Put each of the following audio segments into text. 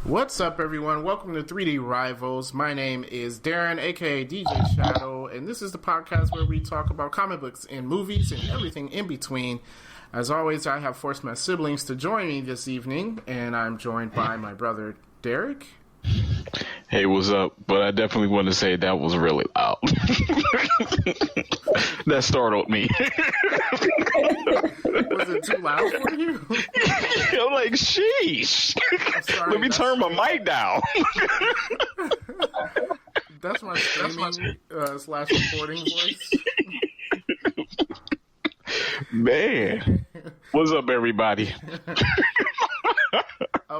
What's up, everyone? Welcome to 3D Rivals. My name is Darren, aka DJ Shadow, and this is the podcast where we talk about comic books and movies and everything in between. As always, I have forced my siblings to join me this evening, and I'm joined by my brother, Derek. Hey, what's up? But I definitely want to say that was really loud. That startled me. Was it too loud for you? I'm like, sheesh. Sorry, Let me turn my mic down. That's my streaming slash recording voice. Man. What's up, everybody?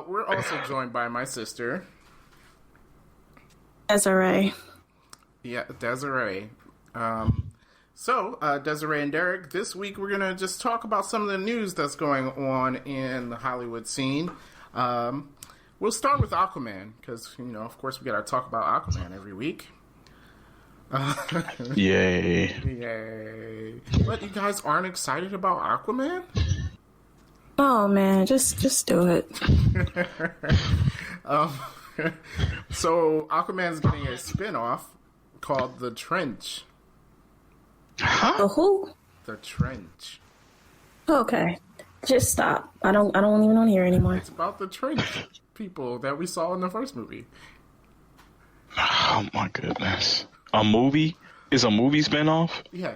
We're also joined by my sister. Desiree. Yeah, Desiree. So, Desiree and Derek, this week we're going to just talk about some of the news that's going on in the Hollywood scene. We'll start with Aquaman, because, of course we got to talk about Aquaman every week. Yay. Yay. But you guys aren't excited about Aquaman? Oh, man, just do it. So, Aquaman's getting a spin-off called The Trench. Huh? The who? The Trench. Okay. Just stop. I don't even want to hear anymore. It's about the trench people that we saw in the first movie. Oh, my goodness. A movie? Is a movie spinoff? Yeah.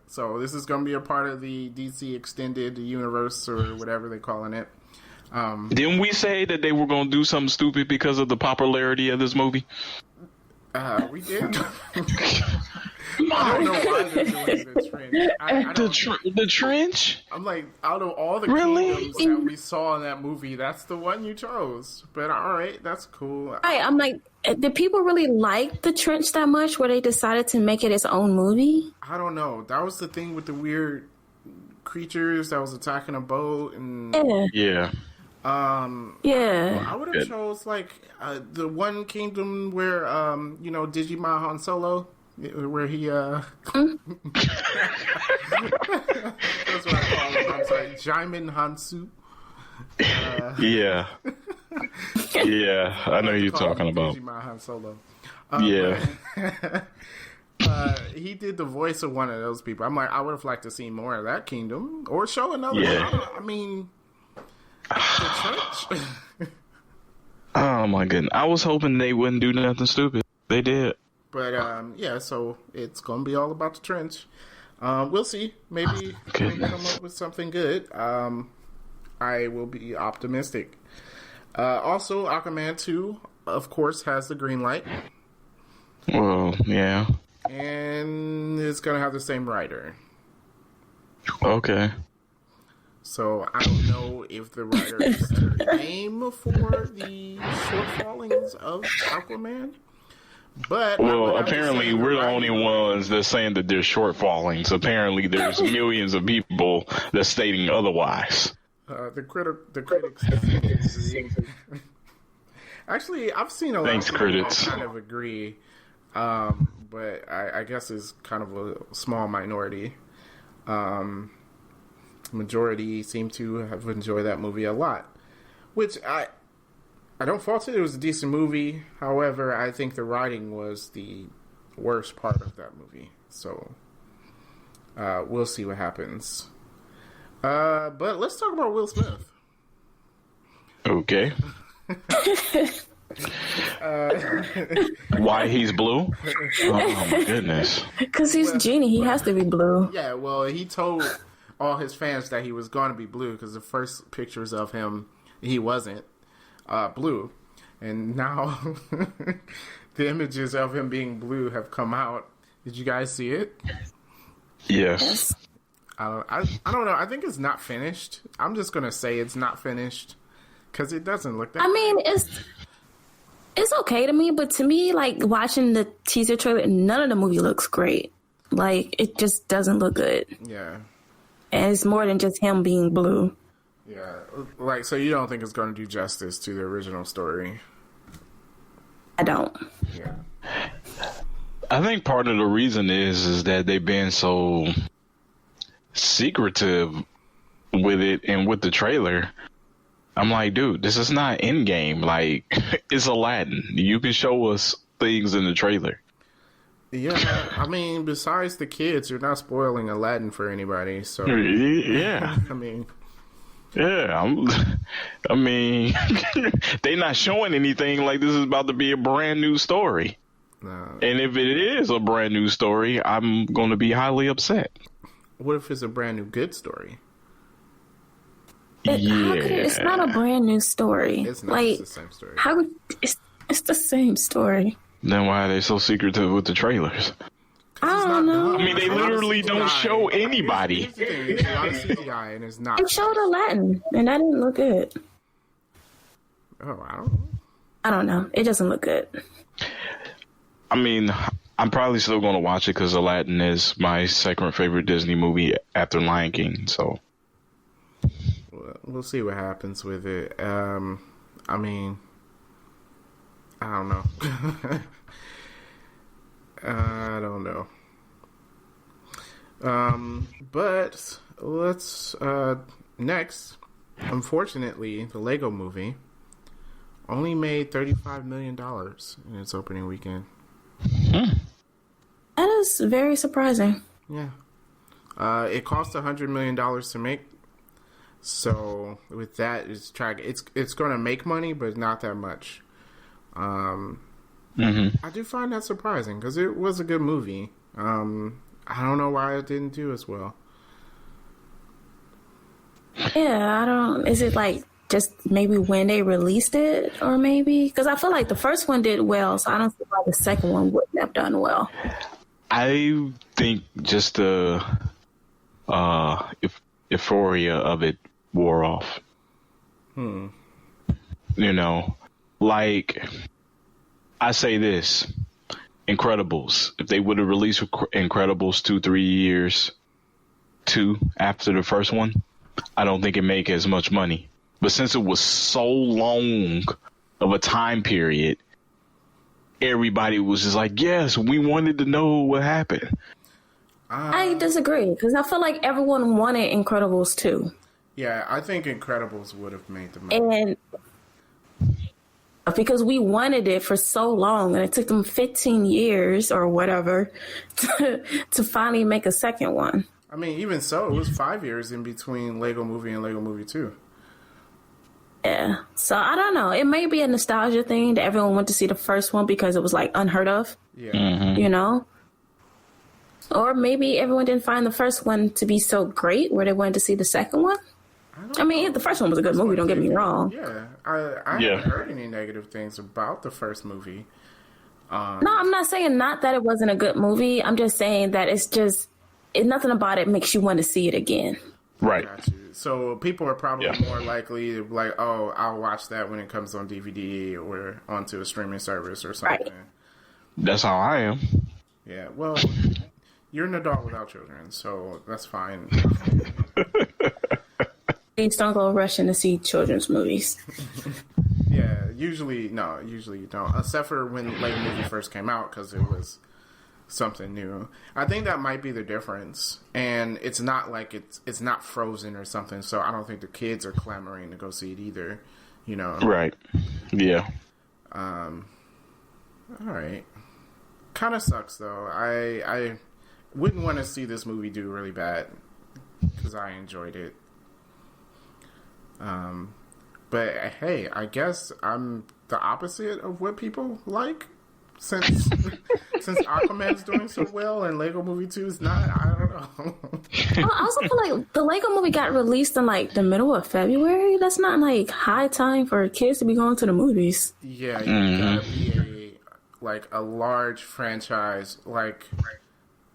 So this is going to be a part of the DC Extended Universe or whatever they're calling it. Didn't we say that they were going to do something stupid because of the popularity of this movie? We did. I don't know why they're doing the trench. The trench? I'm like, out of all the kingdoms that we saw in that movie, that's the one you chose. But all right, that's cool. I'm like, did people really like The Trench that much where they decided to make it its own movie? I don't know. That was the thing with the weird creatures that was attacking a boat and Yeah. Yeah. I would have chose like the one kingdom where Digimon Han Solo, where he that's what I call him. I'm sorry, Jaimin Hansu. Yeah. Yeah, I know you're talking about. Digimon Han Solo. Yeah. He did the voice of one of those people. I'm like, I would have liked to see more of that kingdom or show another. Yeah. I mean, the church. Oh my goodness! I was hoping they wouldn't do nothing stupid. They did. But so it's gonna be all about the trench. We'll see. Maybe come up with something good. I will be optimistic. Also, Aquaman 2, of course, has the green light. Well, yeah. And it's gonna have the same writer. Okay. So I don't know if the writer is to name for the shortfallings of Aquaman. But apparently we're the only ones that's saying that there's shortfallings. Apparently there's millions of people that's stating otherwise. The critics disagree. Actually, I've seen a lot of people kind of agree, but I guess it's kind of a small minority. Majority seem to have enjoyed that movie a lot, which I don't fault it. It was a decent movie. However, I think the writing was the worst part of that movie. So we'll see what happens. But let's talk about Will Smith. Okay. Why he's blue? Oh my goodness. Because he's Genie. He has to be blue. Yeah, well, he told all his fans that he was going to be blue because the first pictures of him, he wasn't blue. And now the images of him being blue have come out. Did you guys see it? Yes. I don't know. I think it's not finished. I'm just going to say it's not finished because it doesn't look that I mean, it's okay to me, but to me, like, watching the teaser trailer, none of the movie looks great. Like, it just doesn't look good. Yeah. And it's more than just him being blue. Yeah. Like, so you don't think it's going to do justice to the original story? I don't. Yeah. I think part of the reason is that they've been so secretive with it and with the trailer. I'm like, dude, this is not Endgame. Like, it's Aladdin. You can show us things in the trailer. Yeah, I mean, besides the kids, you're not spoiling Aladdin for anybody. So Yeah, I mean, I mean, they not showing anything like this is about to be a brand new story. And if it is a brand new story, I'm going to be highly upset. What if it's a brand new good story? It's not a brand new story. It's not. It's the same story. It's the same story. Then why are they so secretive with the trailers? I don't know. I mean, they literally don't show anybody. It's a lot of CGI, and it's not. It showed Aladdin, and that didn't look good. Oh, I don't know. I don't know. It doesn't look good. I mean, I'm probably still going to watch it because Aladdin is my second favorite Disney movie after Lion King. So we'll see what happens with it. I mean, I don't know. I don't know. But let's next. Unfortunately, the Lego Movie only made $35 million in its opening weekend. That is very surprising. Yeah. It cost $100 million to make. So with that, it's going to make money, but not that much. I do find that surprising because it was a good movie. I don't know why it didn't do as well. Yeah, I don't. Is it like just maybe when they released it, or maybe because I feel like the first one did well, so I don't see why the second one wouldn't have done well. I think just the euphoria of it wore off. You know, like I say this, Incredibles. If they would have released Incredibles 2-3 years after the first one, I don't think it make as much money. But since it was so long of a time period, everybody was just like, yes, we wanted to know what happened. I disagree because I feel like everyone wanted Incredibles 2. Yeah, I think Incredibles would have made the money. And because we wanted it for so long, and it took them 15 years or whatever to finally make a second one. I mean, even so, it was 5 years in between Lego Movie and Lego Movie 2. Yeah. So I don't know. It may be a nostalgia thing that everyone went to see the first one because it was like unheard of. Yeah. You know? Or maybe everyone didn't find the first one to be so great where they wanted to see the second one. I mean, the first one was a good movie, don't get me wrong. Yeah. I haven't heard any negative things about the first movie. No, I'm not saying not that it wasn't a good movie. I'm just saying that nothing about it makes you want to see it again. Right. So people are probably more likely to like, oh, I'll watch that when it comes on DVD or onto a streaming service or something. Right. That's how I am. Yeah, well, you're an adult without children, so that's fine. Please don't go rushing to see children's movies. Yeah, usually you don't. Except for when Lego Movie first came out because it was something new. I think that might be the difference. And it's not like it's not Frozen or something, so I don't think the kids are clamoring to go see it either, you know. Right. Yeah. All right. Kind of sucks though. I wouldn't want to see this movie do really bad because I enjoyed it. But hey, I guess I'm the opposite of what people like. Since Aquaman's doing so well and Lego Movie 2 is not, I don't know. I also feel like the Lego Movie got released in like the middle of February. That's not like high time for kids to be going to the movies. Yeah, you gotta be a large franchise like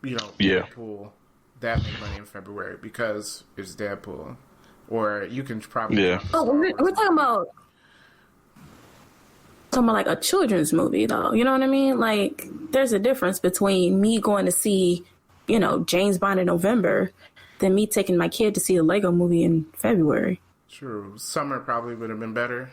Deadpool that made money in February because it's Deadpool. Or you can probably Oh, we're talking about like a children's movie though, you know what I mean? Like there's a difference between me going to see, James Bond in November than me taking my kid to see a Lego Movie in February. True. Summer probably would have been better.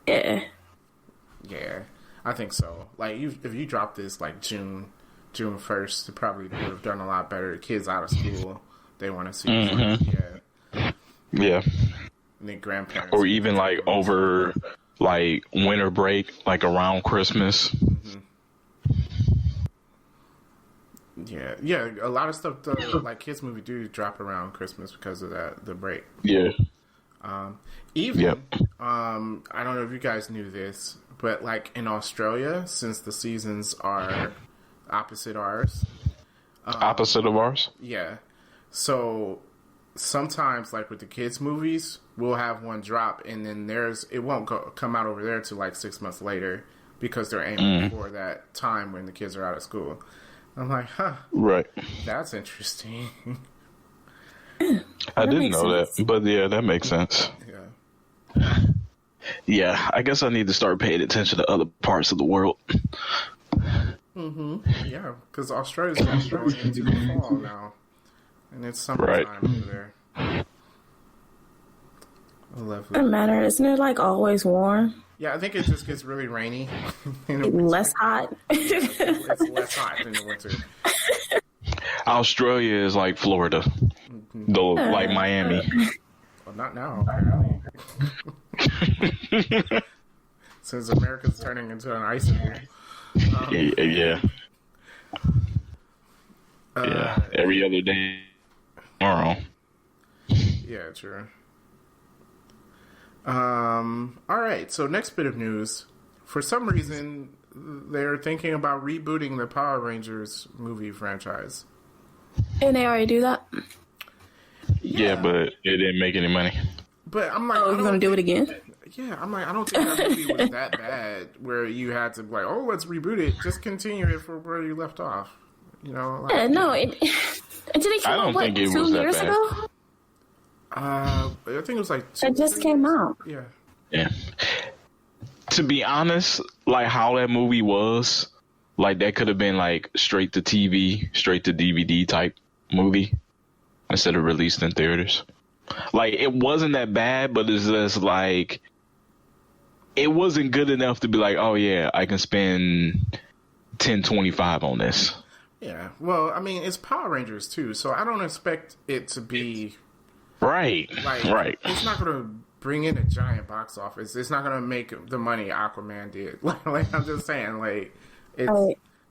Yeah, I think so. Like if you drop this like June 1st, it probably would have done a lot better. Kids out of school, they want to see it. Yeah. And then grandparents. Or even like over like winter break, like around Christmas. Mm-hmm. Yeah. A lot of stuff, like kids' movie, do drop around Christmas because of the break. Yeah. Even I don't know if you guys knew this, but like in Australia, since the seasons are opposite ours, Opposite of ours. yeah. So sometimes, like with the kids' movies, we'll have one drop, and then it won't come out over there till like 6 months later because they're aiming for that time when the kids are out of school. I'm like, huh, Right. that's interesting. I didn't know that, but yeah, that makes sense. Yeah. Yeah, I guess I need to start paying attention to other parts of the world. Yeah, because Australia's going into the fall now, and it's summertime over there. Lovely. Doesn't matter. Isn't it like always warm? Yeah, I think it just gets really rainy. In the Less hot. It's less hot in the winter. Australia is like Florida, though, like Miami. Well, not now, apparently. Since America's turning into an ice bowl. Yeah. Every other day tomorrow. Yeah, true. All right, so next bit of news. For some reason, they're thinking about rebooting the Power Rangers movie franchise. And they already do that? Yeah, but it didn't make any money. But I'm like, Oh, you're going to do it again? Yeah, I'm like, I don't think that movie was that bad where you had to be like, oh, let's reboot it. Just continue it from where you left off. You know? Like, Yeah, no, it didn't come out, what, 2 years ago? I think it was like It just came out. Yeah. To be honest, like how that movie was, like that could have been like straight to TV, straight to DVD type movie instead of released in theaters. Like it wasn't that bad, but it's just like it wasn't good enough to be like, oh yeah, I can spend $10.25 on this. Yeah. Well, I mean, it's Power Rangers too, so I don't expect it to be right. It's not going to bring in a giant box office. It's not going to make the money Aquaman did. Like I'm just saying, like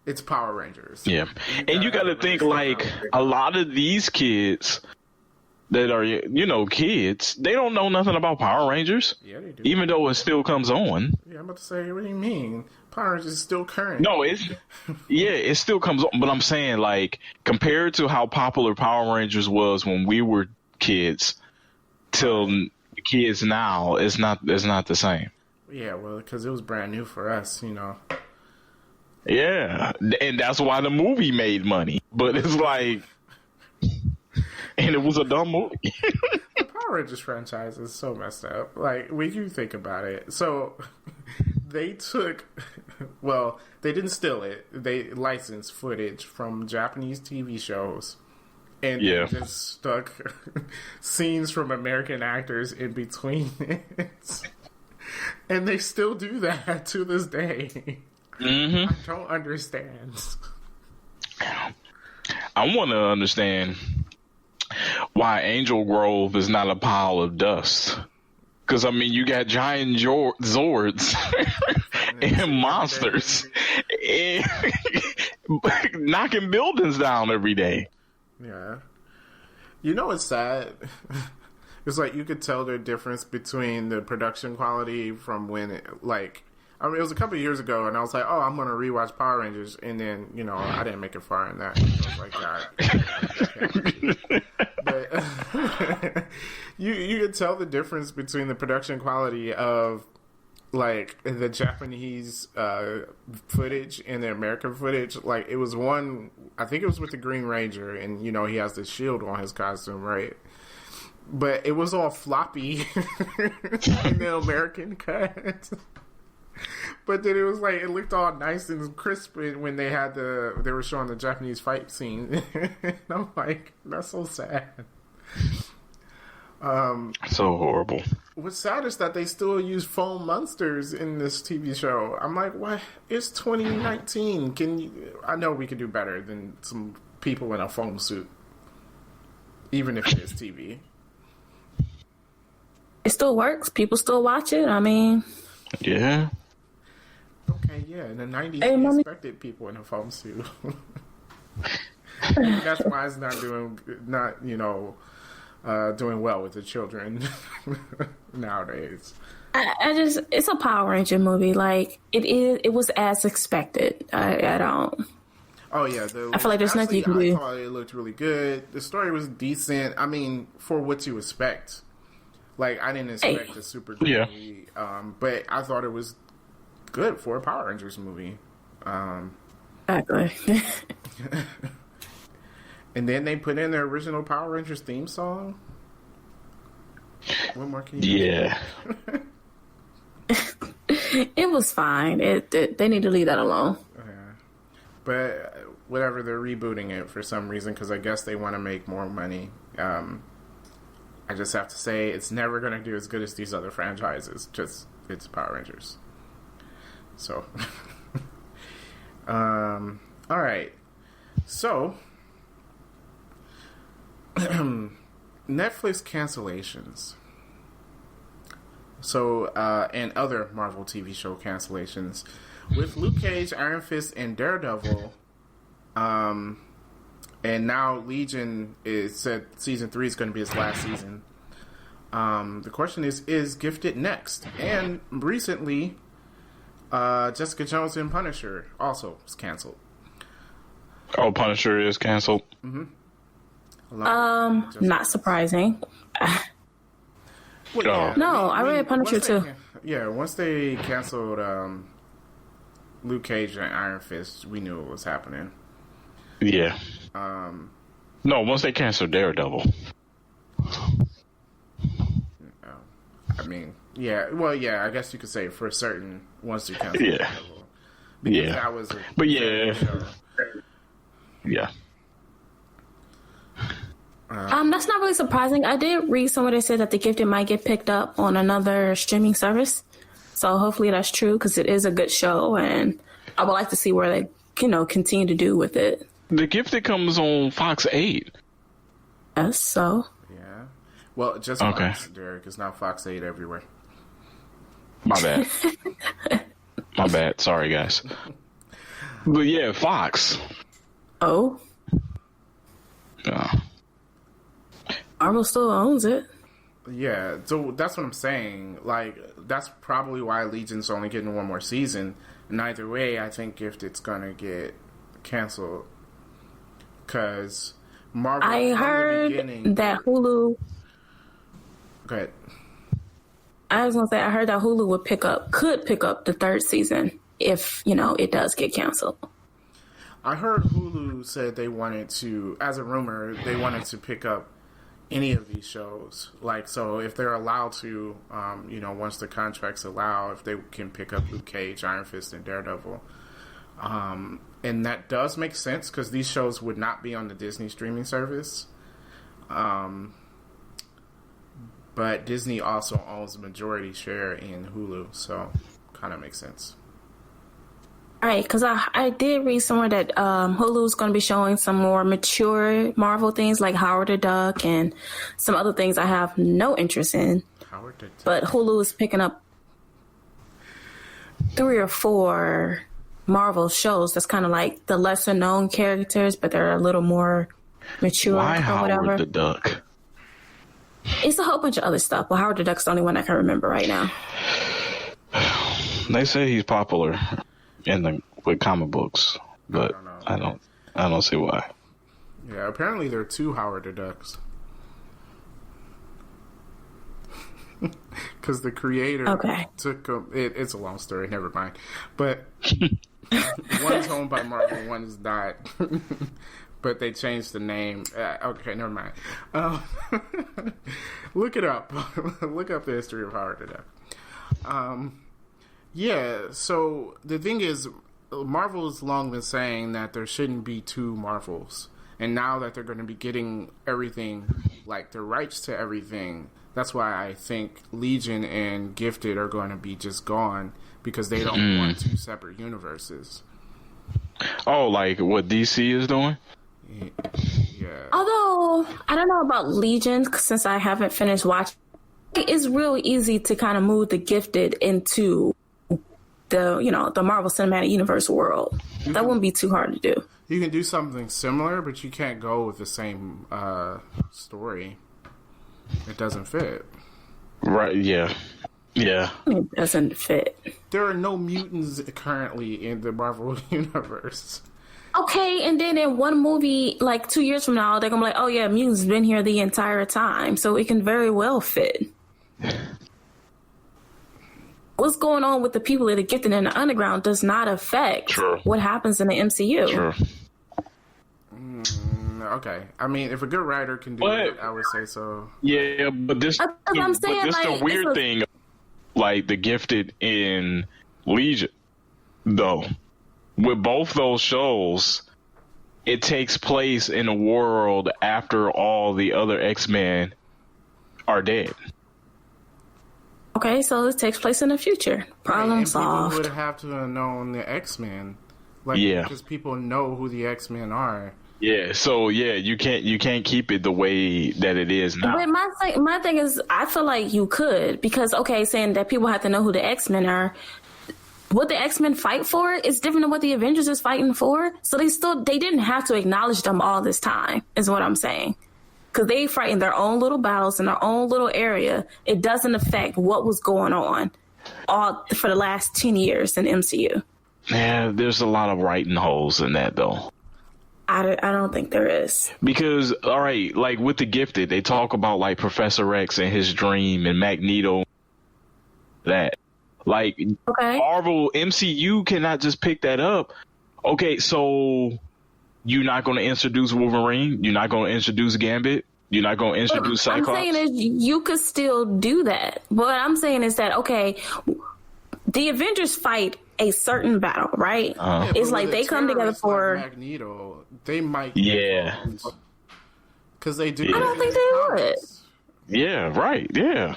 it's Power Rangers. Yeah, and you got to think like a lot of these kids that are, you know, kids, they don't know nothing about Power Rangers. Yeah, they do. Even though it still comes on. Yeah, I'm about to say, what do you mean? Power Rangers is still current. No, it still comes on. But I'm saying, like, compared to how popular Power Rangers was when we were kids till kids now, it's not the same. Yeah, well, because it was brand new for us, you know. Yeah, and that's why the movie made money. But it's like... And it was a dumb movie. The Power Rangers franchise is so messed up. Like, when you think about it. So, they took... Well, they didn't steal it. They licensed footage from Japanese TV shows. And they just stuck scenes from American actors in between it. And they still do that to this day. I don't understand. I want to understand why Angel Grove is not a pile of dust. Because, I mean, you got giant Zords and monsters and knocking buildings down every day. Yeah. You know what's sad? It's like you could tell the difference between the production quality from when it, like... I mean, it was a couple of years ago, and I was like, "Oh, I'm going to rewatch Power Rangers," and then, you know, I didn't make it far in that. I was like, God. But you could tell the difference between the production quality of like the Japanese footage and the American footage. Like it was one, I think it was with the Green Ranger, and you know he has the shield on his costume, right? But it was all floppy in the American cut. But then it was like it looked all nice and crisp when they were showing the Japanese fight scene. And I'm like, that's so sad. So horrible. What's sad is that they still use foam monsters in this TV show. I'm like, what? It's 2019. I know we could do better than some people in a foam suit, even if it is TV. It still works. People still watch it. I mean, Yeah. Okay, yeah. In the 90s, Hey, we mommy. expected people in a foam suit. That's why it's not doing well with the children nowadays. It's a Power Ranger movie. Like, it was as expected. I don't. Oh yeah, I feel like there's nothing you can I do. thought it looked really good. The story was decent. I mean, for what you expect. Like, I didn't expect a super good movie, but I thought it was good for a Power Rangers movie. Exactly. And then they put in their original Power Rangers theme song. What more can you Yeah. It was fine. They need to leave that alone. But whatever, they're rebooting it for some reason because I guess they want to make more money. I just have to say it's never going to do as good as these other franchises. Just it's Power Rangers. So, all right. So, Netflix cancellations. So, and other Marvel TV show cancellations. With Luke Cage, Iron Fist, and Daredevil, and now Legion is said season 3 is going to be his last season. The question is Gifted next? And recently, Jessica Jones and Punisher also was canceled. Oh, Punisher is canceled. Not surprising. Well, yeah, No, I read Punisher too. Once they canceled Luke Cage and Iron Fist, we knew what was happening. Yeah. No, once they canceled Daredevil. I mean, yeah. Well, yeah. I guess you could say for certain once you cancel Daredevil, because that was. But yeah. Yeah. That's not really surprising. I did read somewhere that said that The Gifted might get picked up on another streaming service. So hopefully that's true because it is a good show, and I would like to see where they, continue to do with it. The Gifted comes on Fox 8. Yes, so. Yeah. Well, just Fox, Derek. It's not Fox 8 everywhere. My bad. My bad. Sorry, guys. But yeah, Fox. Oh. Marvel still owns it. Yeah, so that's what I'm saying. Like, that's probably why Legion's only getting one more season. And either way, I think Gifted's gonna get canceled. Because Marvel... I heard that Hulu... Go ahead. I was gonna say, I heard that Hulu could pick up the third season if, it does get canceled. I heard Hulu said they wanted to, as a rumor, they wanted to pick up any of these shows. Like, so if they're allowed to, once the contracts allow, if they can pick up Luke Cage, Iron Fist, and Daredevil. And that does make sense because these shows would not be on the Disney streaming service. But Disney also owns a majority share in Hulu, so kind of makes sense. All right, because I did read somewhere that Hulu's going to be showing some more mature Marvel things like Howard the Duck and some other things I have no interest in. Howard the Duck. But Hulu is picking up 3 or 4 Marvel shows that's kind of like the lesser known characters, but they're a little more mature Why or whatever. Howard the Duck? It's a whole bunch of other stuff, but Howard the Duck's the only one I can remember right now. They say he's popular with comic books, but I don't see why. Yeah, apparently there are 2 Howard the Ducks. Because the creator took it's a long story, never mind. But one's owned by Marvel, one is not. But they changed the name. Okay, never mind. Look it up. Look up the history of Howard the Duck. Yeah, so the thing is, Marvel has long been saying that there shouldn't be 2 Marvels. And now that they're going to be getting everything, like the rights to everything, that's why I think Legion and Gifted are going to be just gone because they don't want 2 separate universes. Oh, like what DC is doing? Yeah. Although, I don't know about Legion since I haven't finished watching. It's real easy to kind of move the Gifted into the Marvel Cinematic Universe world. That wouldn't be too hard to do. You can do something similar, but you can't go with the same story. It doesn't fit. Right, yeah. Yeah. It doesn't fit. There are no mutants currently in the Marvel Universe. Okay, and then in one movie, like 2 years from now, they're going to be like, oh yeah, mutants have been here the entire time. So it can very well fit. What's going on with the people that are gifted in the underground does not affect what happens in the MCU. Sure. Okay. I mean, if a good writer can do it, I would say so. Yeah, but this I'm saying, but this like, the weird thing, like the Gifted in Legion, though. With both those shows, it takes place in a world after all the other X-Men are dead. Okay, so it takes place in the future. Problem solved. People would have to have known the X-Men. Like, because people know who the X-Men are. Yeah, so you can't keep it the way that it is now. But my thing is, I feel like you could, because saying that people have to know who the X-Men are, what the X-Men fight for is different than what the Avengers is fighting for. So they didn't have to acknowledge them all this time, is what I'm saying. Because they fight in their own little battles in their own little area. It doesn't affect what was going on all for the last 10 years in MCU. Yeah, there's a lot of writing holes in that, though. I don't think there is. Because, all right, like with the Gifted, they talk about like Professor X and his dream and Magneto. That. Like, Marvel, MCU cannot just pick that up. Okay, so you're not going to introduce Wolverine? You're not going to introduce Gambit? You're not going to introduce Cyclops? I'm saying is you could still do that. But what I'm saying is that, the Avengers fight a certain battle, right? It's like they come together for... Like Magneto, they might... Yeah. Because they do... I don't think they would. Yeah, right, yeah.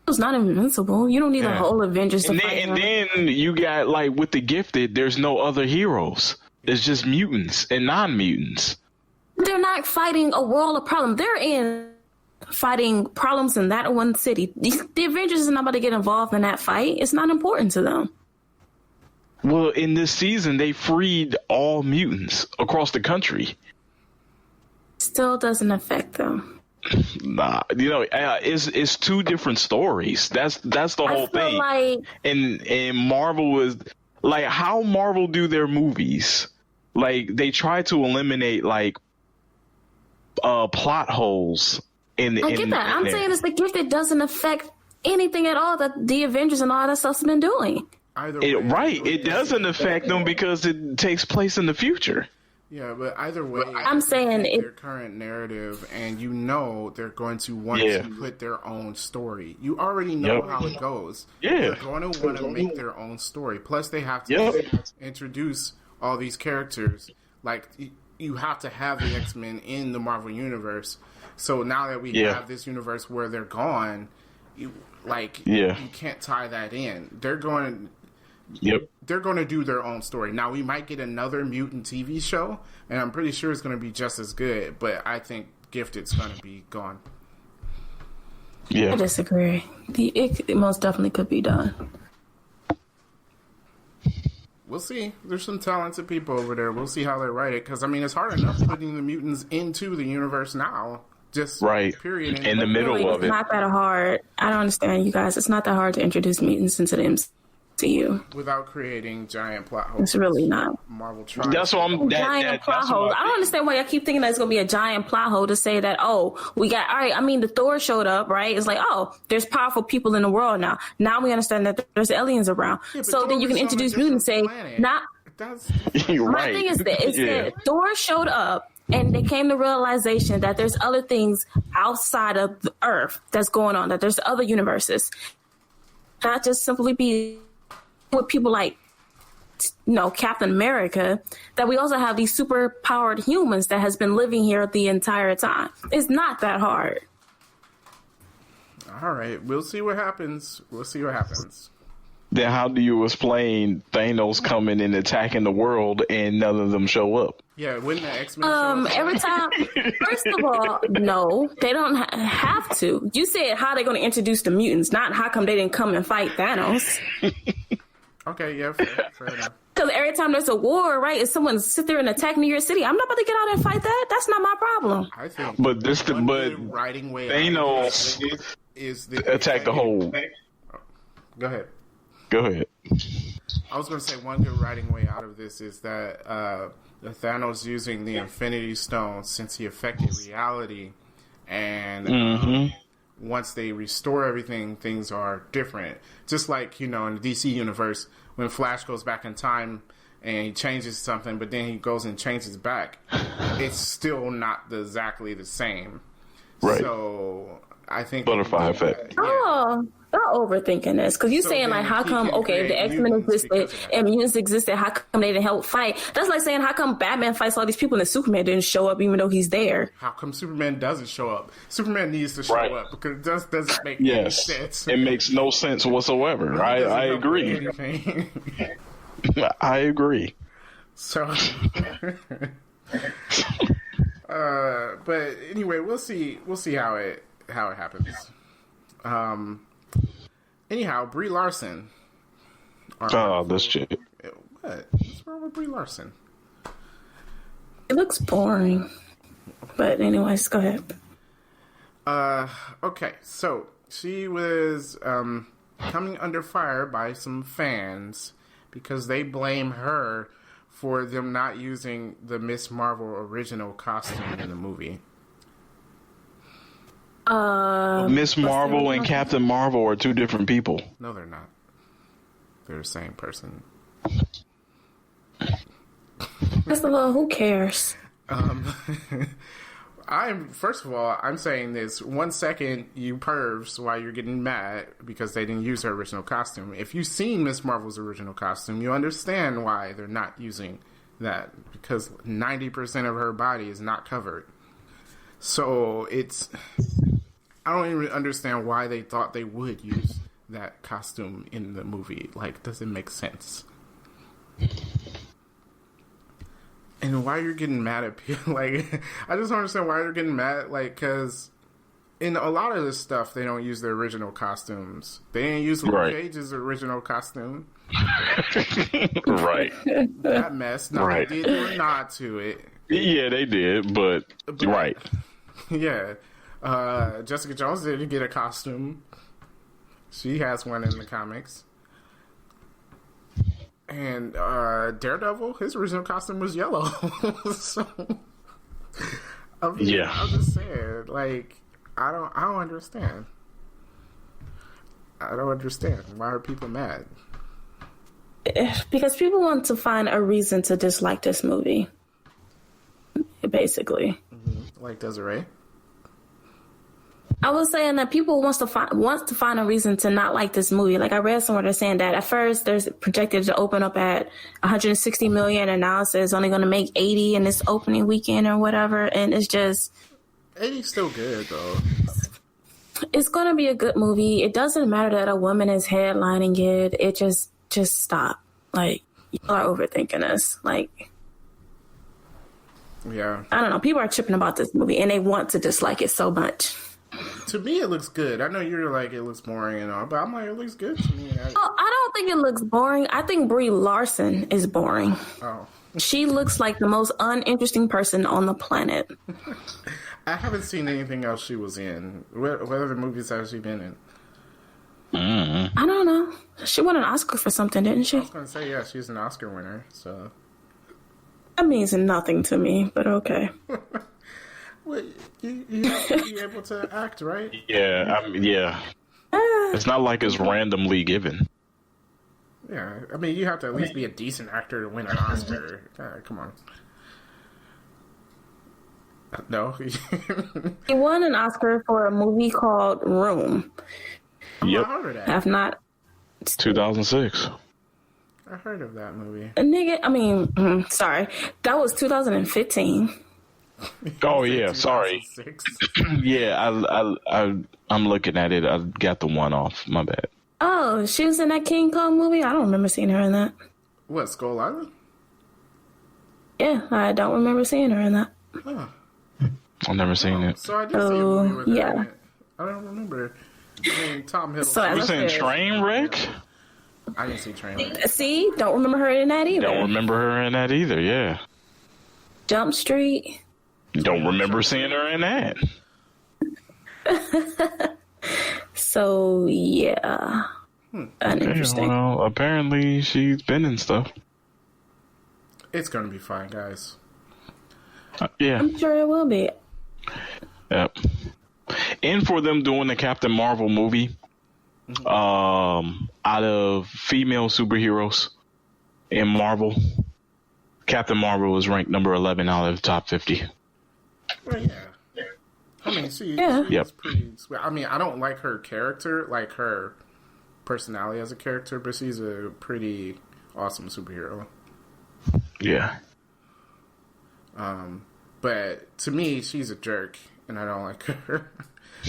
It's not invincible. You don't need the whole Avengers to fight him. And then you got, like, with the Gifted, there's no other heroes. It's just mutants and non-mutants. They're not fighting a world of problems. They're fighting problems in that one city. The Avengers is not about to get involved in that fight. It's not important to them. Well, in this season, they freed all mutants across the country. Still doesn't affect them. Nah, it's two different stories. That's the whole thing. Like, and Marvel was like, how Marvel do their movies. Like, they try to eliminate like plot holes. I get that. I'm saying it's the Gifted doesn't affect anything at all that the Avengers and all that stuff's been doing. It doesn't affect them because it takes place in the future. Yeah, but either way, I'm saying their current narrative, and they're going to want to put their own story. You already know how it goes. Yeah, they're going to want to make their own story. Plus, they have to introduce all these characters. Like, you have to have the X-Men in the Marvel Universe. So now that we have this universe where they're gone, you can't tie that in. They're going to do their own story. Now, we might get another mutant TV show, and I'm pretty sure it's going to be just as good, but I think Gifted's going to be gone. Yeah. I disagree. It most definitely could be done. We'll see. There's some talented people over there. We'll see how they write it, because, I mean, it's hard enough putting the mutants into the universe now. Just period. In the middle of it. It's not that hard. I don't understand, you guys. It's not that hard to introduce mutants into the MCU. Without creating giant plot holes. It's really not. Marvel tries. That's what I'm... Giant plot holes. I don't understand why I keep thinking that it's going to be a giant plot hole to say that, the Thor showed up, right? It's like, there's powerful people in the world now. Now we understand that there's aliens around. Yeah, so then you can introduce mutants and say, my thing is that Thor showed up, and they came to realization that there's other things outside of the Earth that's going on, that there's other universes. Not just simply be with people like, Captain America, that we also have these super powered humans that has been living here the entire time. It's not that hard. All right. We'll see what happens. Then how do you explain Thanos coming and attacking the world and none of them show up? Yeah, wouldn't the X-Men every time, first of all, no, they don't have to. You said how they're going to introduce the mutants, not how come they didn't come and fight Thanos. Okay, yeah, fair enough. Because every time there's a war, right, if someone sit there and attack New York City, I'm not about to get out and fight that. That's not my problem. I think, but writing way Thanos is the attack the whole. Go ahead. Go ahead. I was going to say one good writing way out of this is that the Thanos using the Infinity Stone since he affected reality, and once they restore everything, things are different. Just like, in the DC universe, when Flash goes back in time and he changes something, but then he goes and changes back, it's still not exactly the same. Right. So I think butterfly effect. Oh, they're overthinking this because you're saying like, how come? Okay, the X-Men existed and mutants existed. How come they didn't help fight? That's like saying, how come Batman fights all these people and Superman didn't show up even though he's there? How come Superman doesn't show up? Superman needs to show up because it just doesn't make any sense. It makes no sense whatsoever. I agree. I agree. So, but anyway, we'll see how it happens. Anyhow, Brie Larson. This chick. What? What's wrong with Brie Larson? It looks boring. But anyways, go ahead. Okay, so she was coming under fire by some fans because they blame her for them not using the Miss Marvel original costume in the movie. Miss Marvel and Captain Marvel are two different people. No, they're not. They're the same person. First of all, who cares? First of all, I'm saying this. 1 second, you pervs, while you're getting mad because they didn't use her original costume. If you've seen Miss Marvel's original costume, you understand why they're not using that. Because 90% of her body is not covered. So I don't even understand why they thought they would use that costume in the movie. Like, does it make sense? And why you're getting mad at people? Like, I just don't understand why you're getting mad. Like, because in a lot of this stuff, they don't use their original costumes. They didn't use Luke Cage's original costume. Right. That mess. No, they did do a nod to it. Yeah, they did, but right. Yeah. Jessica Jones didn't get a costume. She has one in the comics. And Daredevil, his original costume was yellow. So I'm just saying, like, I don't understand. I don't understand. Why are people mad? Because people want to find a reason to dislike this movie. Basically. Mm-hmm. Like Desiree? I was saying that people wants to find a reason to not like this movie. Like, I read somewhere they're saying that at first there's projected to open up at 160 million, and now it says only going to make 80 in this opening weekend or whatever. And it's just 80's still good though. It's going to be a good movie. It doesn't matter that a woman is headlining it. It just stop. Like, you are overthinking this. Like, yeah, I don't know. People are tripping about this movie and they want to dislike it so much. To me, it looks good. I know you're like, it looks boring and all, but I'm like, it looks good to me. I don't think it looks boring. I think Brie Larson is boring. Oh. She looks like the most uninteresting person on the planet. I haven't seen anything else she was in. What other movies has she been in? I don't know. She won an Oscar for something, didn't she? I was going to say, yeah, she's an Oscar winner, so. That means nothing to me, but okay. Well, you have to be able to act, right? Yeah, it's not like it's randomly given. Yeah, I mean, you have to at least be a decent actor to win an Oscar. Come on. No. He won an Oscar for a movie called Room. Yep. I heard of that. I've not. 2006. I heard of that movie. Sorry. That was 2015. Oh yeah, sorry. Yeah, I'm looking at it. I got the one off. My bad. Oh, she was in that King Kong movie? I don't remember seeing her in that. What, Skull Island? Yeah, I don't remember seeing her in that. Huh. I've never seen it. So I did see a movie with her in it. I don't remember. I mean, Tom Hiddleston. So You saying Trainwreck? I didn't see Trailer. See, don't remember her in that either. Don't remember her in that either. Yeah. Jump Street. Don't remember seeing her in that. So yeah, uninteresting. Well, apparently she's been in stuff. It's gonna be fine, guys. Yeah, I'm sure it will be. Yep. And for them doing the Captain Marvel movie, out of female superheroes in Marvel, Captain Marvel was ranked number 11 out of the top 50. Well, yeah. I mean, she's pretty sweet. I mean, I don't like her character, like her personality as a character, but she's a pretty awesome superhero. Yeah. But to me, she's a jerk, and I don't like her.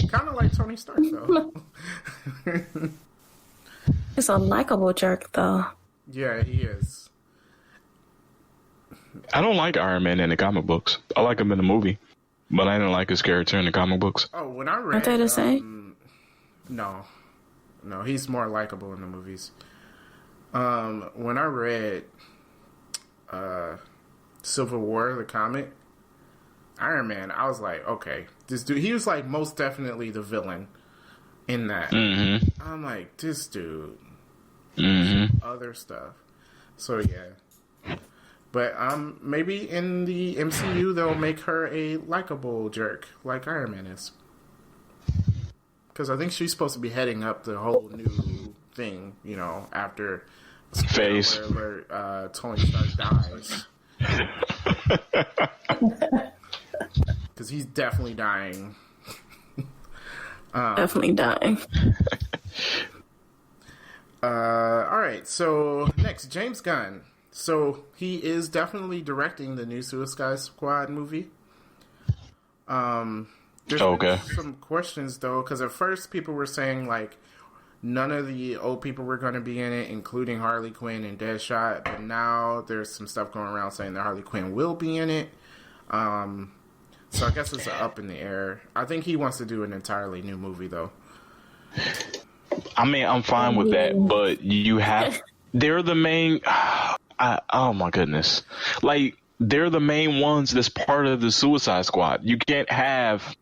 Kind of like Tony Stark, though. He's a likable jerk, though. Yeah, he is. I don't like Iron Man in the comic books. I like him in the movie, but I didn't like his character in the comic books. Oh, when I read... Aren't they the same? No, he's more likable in the movies. When I read Civil War, the comic, Iron Man, I was like, okay, this dude, he was like most definitely the villain in that. Mm-hmm. I'm like, this dude, other stuff. So yeah, but maybe in the MCU they'll make her a likable jerk like Iron Man is, because I think she's supposed to be heading up the whole new thing, you know, after Phase where Tony Stark dies. Because he's definitely dying. Definitely dying. Alright, so next, James Gunn. So he is definitely directing the new Suicide Squad movie. There's been some questions, though, because at first people were saying, like, none of the old people were going to be in it, including Harley Quinn and Deadshot, but now there's some stuff going around saying that Harley Quinn will be in it. So I guess it's up in the air. I think he wants to do an entirely new movie, though. I mean, I'm fine with that, but you have... They're the main... oh, my goodness. Like, they're the main ones that's part of the Suicide Squad. You can't have...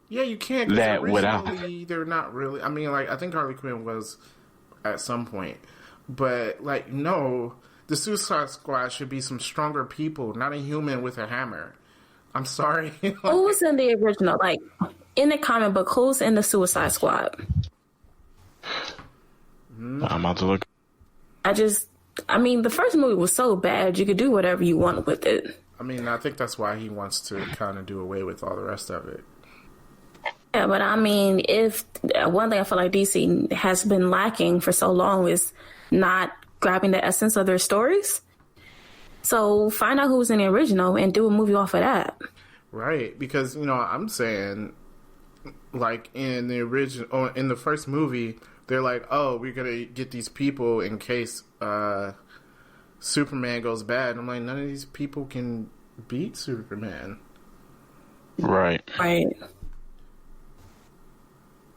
Yeah, you can't. That without... They're not really... I mean, like, I think Harley Quinn was at some point. But, like, no. The Suicide Squad should be some stronger people, not a human with a hammer. I'm sorry. Who was in the original? Like, in the comic book, who's in the Suicide Squad? I'm about to look. I mean, the first movie was so bad, you could do whatever you want with it. I mean, I think that's why he wants to kind of do away with all the rest of it. Yeah, but I mean, if one thing I feel like DC has been lacking for so long is not grabbing the essence of their stories. So find out who's in the original and do a movie off of that. Right, because, you know, I'm saying, like, in the original, or in the first movie, they're like, oh, we're going to get these people in case Superman goes bad. And I'm like, none of these people can beat Superman. Right.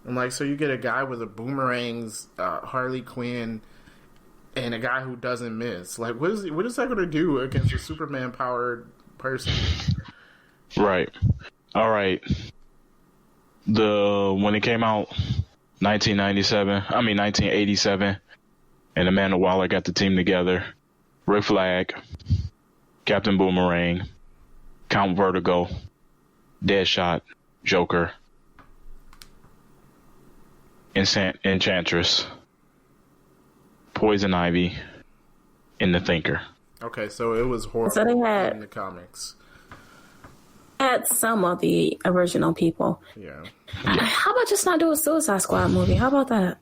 I'm like, so you get a guy with a boomerangs, Harley Quinn, and a guy who doesn't miss. Like, what is that going to do against a Superman-powered person? Right. All right. When it came out, 1987, and Amanda Waller got the team together. Rick Flag, Captain Boomerang, Count Vertigo, Deadshot, Joker, Enchantress, Poison Ivy, and the Thinker. Okay, so it was horrible so they had, in the comics. Had some of the original people. Yeah. How about just not do a Suicide Squad movie? How about that?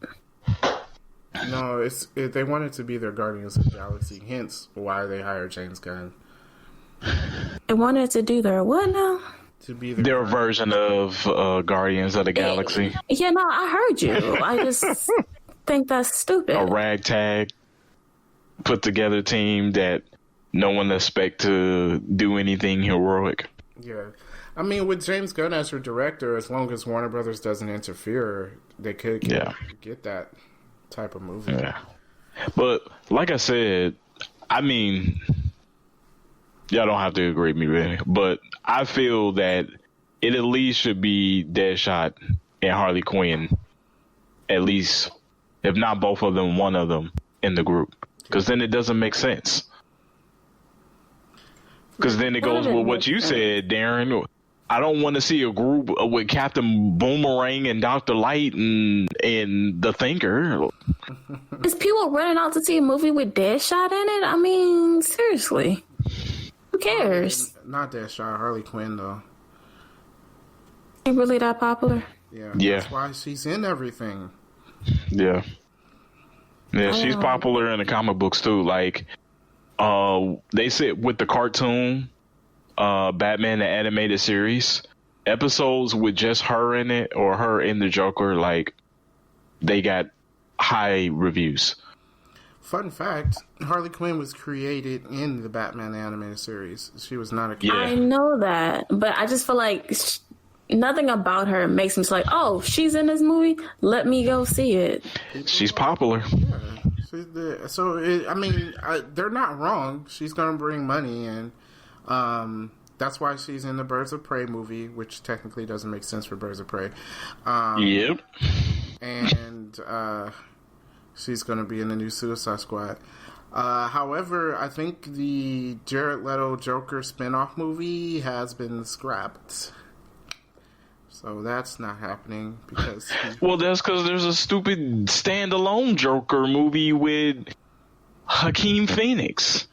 No, they wanted to be their Guardians of the Galaxy, hence why they hired James Gunn. They wanted to do their what now? To be their version of Guardians of the Galaxy. Yeah, no, I heard you. I just think that's stupid. A ragtag put together team that no one expect to do anything heroic. Yeah. I mean, with James Gunn as your director, as long as Warner Brothers doesn't interfere, they could get that type of movie. Yeah. But like I said, I mean, y'all don't have to agree with me, really. But I feel that it at least should be Deadshot and Harley Quinn, at least, if not both of them, one of them in the group. Because then it doesn't make sense. Because then it goes with what you said, Darren. I don't want to see a group with Captain Boomerang and Dr. Light and the Thinker. Is people running out to see a movie with Deadshot in it? I mean, seriously. Who cares? Not Deadshot, Harley Quinn, though. Ain't really that popular? Yeah. Yeah. That's why she's in everything. Yeah. Yeah, she's popular in the comic books, too. Like, they said with the cartoon, Batman the animated series, episodes with just her in it or her in the Joker, like, they got high reviews. Fun fact, Harley Quinn was created in the Batman animated series. She was not a character. I know that, but I just feel like nothing about her makes me like, oh, she's in this movie? Let me go see it. She's popular. Yeah. They're not wrong. She's going to bring money in. That's why she's in the Birds of Prey movie, which technically doesn't make sense for Birds of Prey. Yep. And she's going to be in the new Suicide Squad. However, I think the Jared Leto Joker spinoff movie has been scrapped. So that's not happening because... Well, that's because there's a stupid standalone Joker movie with Joaquin Phoenix.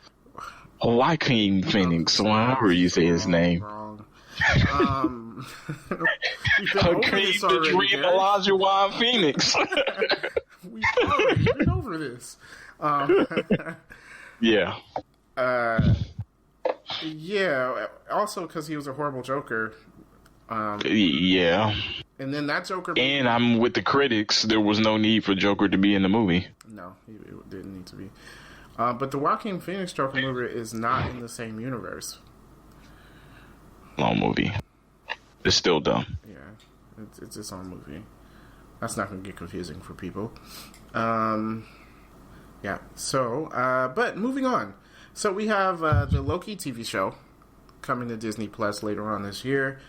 Joaquin Phoenix, however you say his name. Wrong. Hakeem the Dream Elijah Juan Phoenix. We've already been over this. Yeah. Yeah. Also, because he was a horrible Joker. Yeah. And then that Joker. And I'm with the critics. There was no need for Joker to be in the movie. No, it didn't need to be. But the Joaquin Phoenix Joker movie is not in the same universe. Long movie. It's still dumb. Yeah, it's its own movie. That's not going to get confusing for people. Yeah. So, but moving on. So we have the Loki TV show coming to Disney Plus later on this year.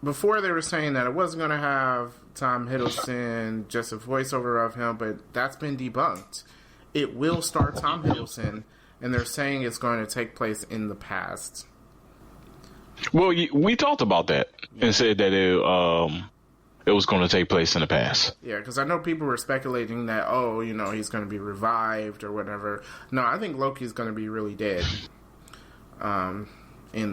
Before they were saying that it wasn't going to have Tom Hiddleston, just a voiceover of him, but that's been debunked. It will star Tom Hiddleston, and they're saying it's going to take place in the past. Well, we talked about that and said that it was going to take place in the past. Yeah, because I know people were speculating that, he's going to be revived or whatever. No, I think Loki's going to be really dead in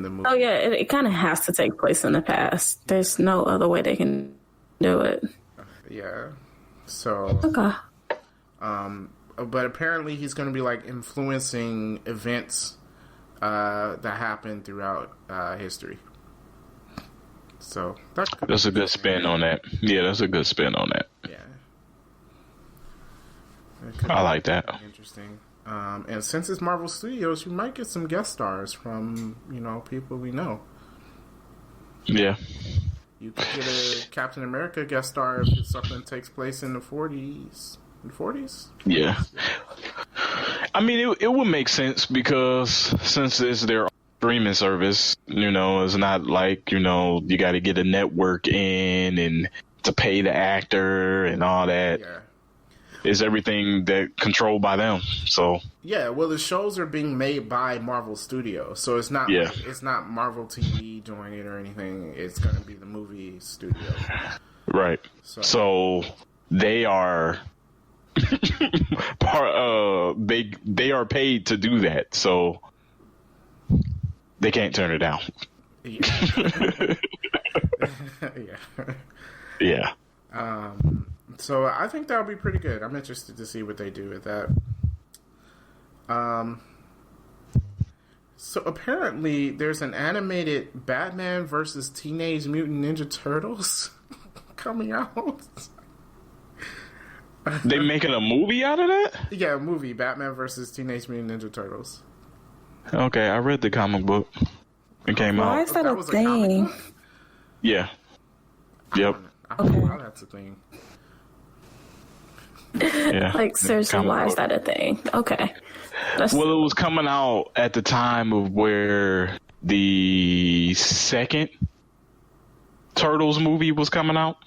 the movie. Oh, yeah, it kind of has to take place in the past. There's no other way they can do it. Yeah. So... Okay. But apparently he's going to be, like, influencing events that happen throughout history. So that's a good spin on that. Yeah, that's a good spin on that. Yeah. I like that. Interesting. And since it's Marvel Studios, you might get some guest stars from, people we know. Yeah. You could get a Captain America guest star if something takes place in the 40s. In the 40s? Yeah. I mean, it would make sense because since it's their streaming service, it's not like, you got to get a network in and to pay the actor and all that. Yeah. It's everything that controlled by them. So yeah, well, the shows are being made by Marvel Studios, so it's not it's not Marvel TV doing it or anything. It's going to be the movie studio, right? So they are they are paid to do that, so they can't turn it down. Yeah. So I think that'll be pretty good. I'm interested to see what they do with that. So apparently there's an animated Batman versus Teenage Mutant Ninja Turtles coming out. They making a movie out of that? Yeah, a movie, Batman versus Teenage Mutant Ninja Turtles. Okay, I read the comic book. It came out. Why is that a thing? Yeah. Yep. I don't know how that's a thing. Yeah. Like, seriously, why is that a thing? Okay. Well, it was coming out at the time of where the second Turtles movie was coming out.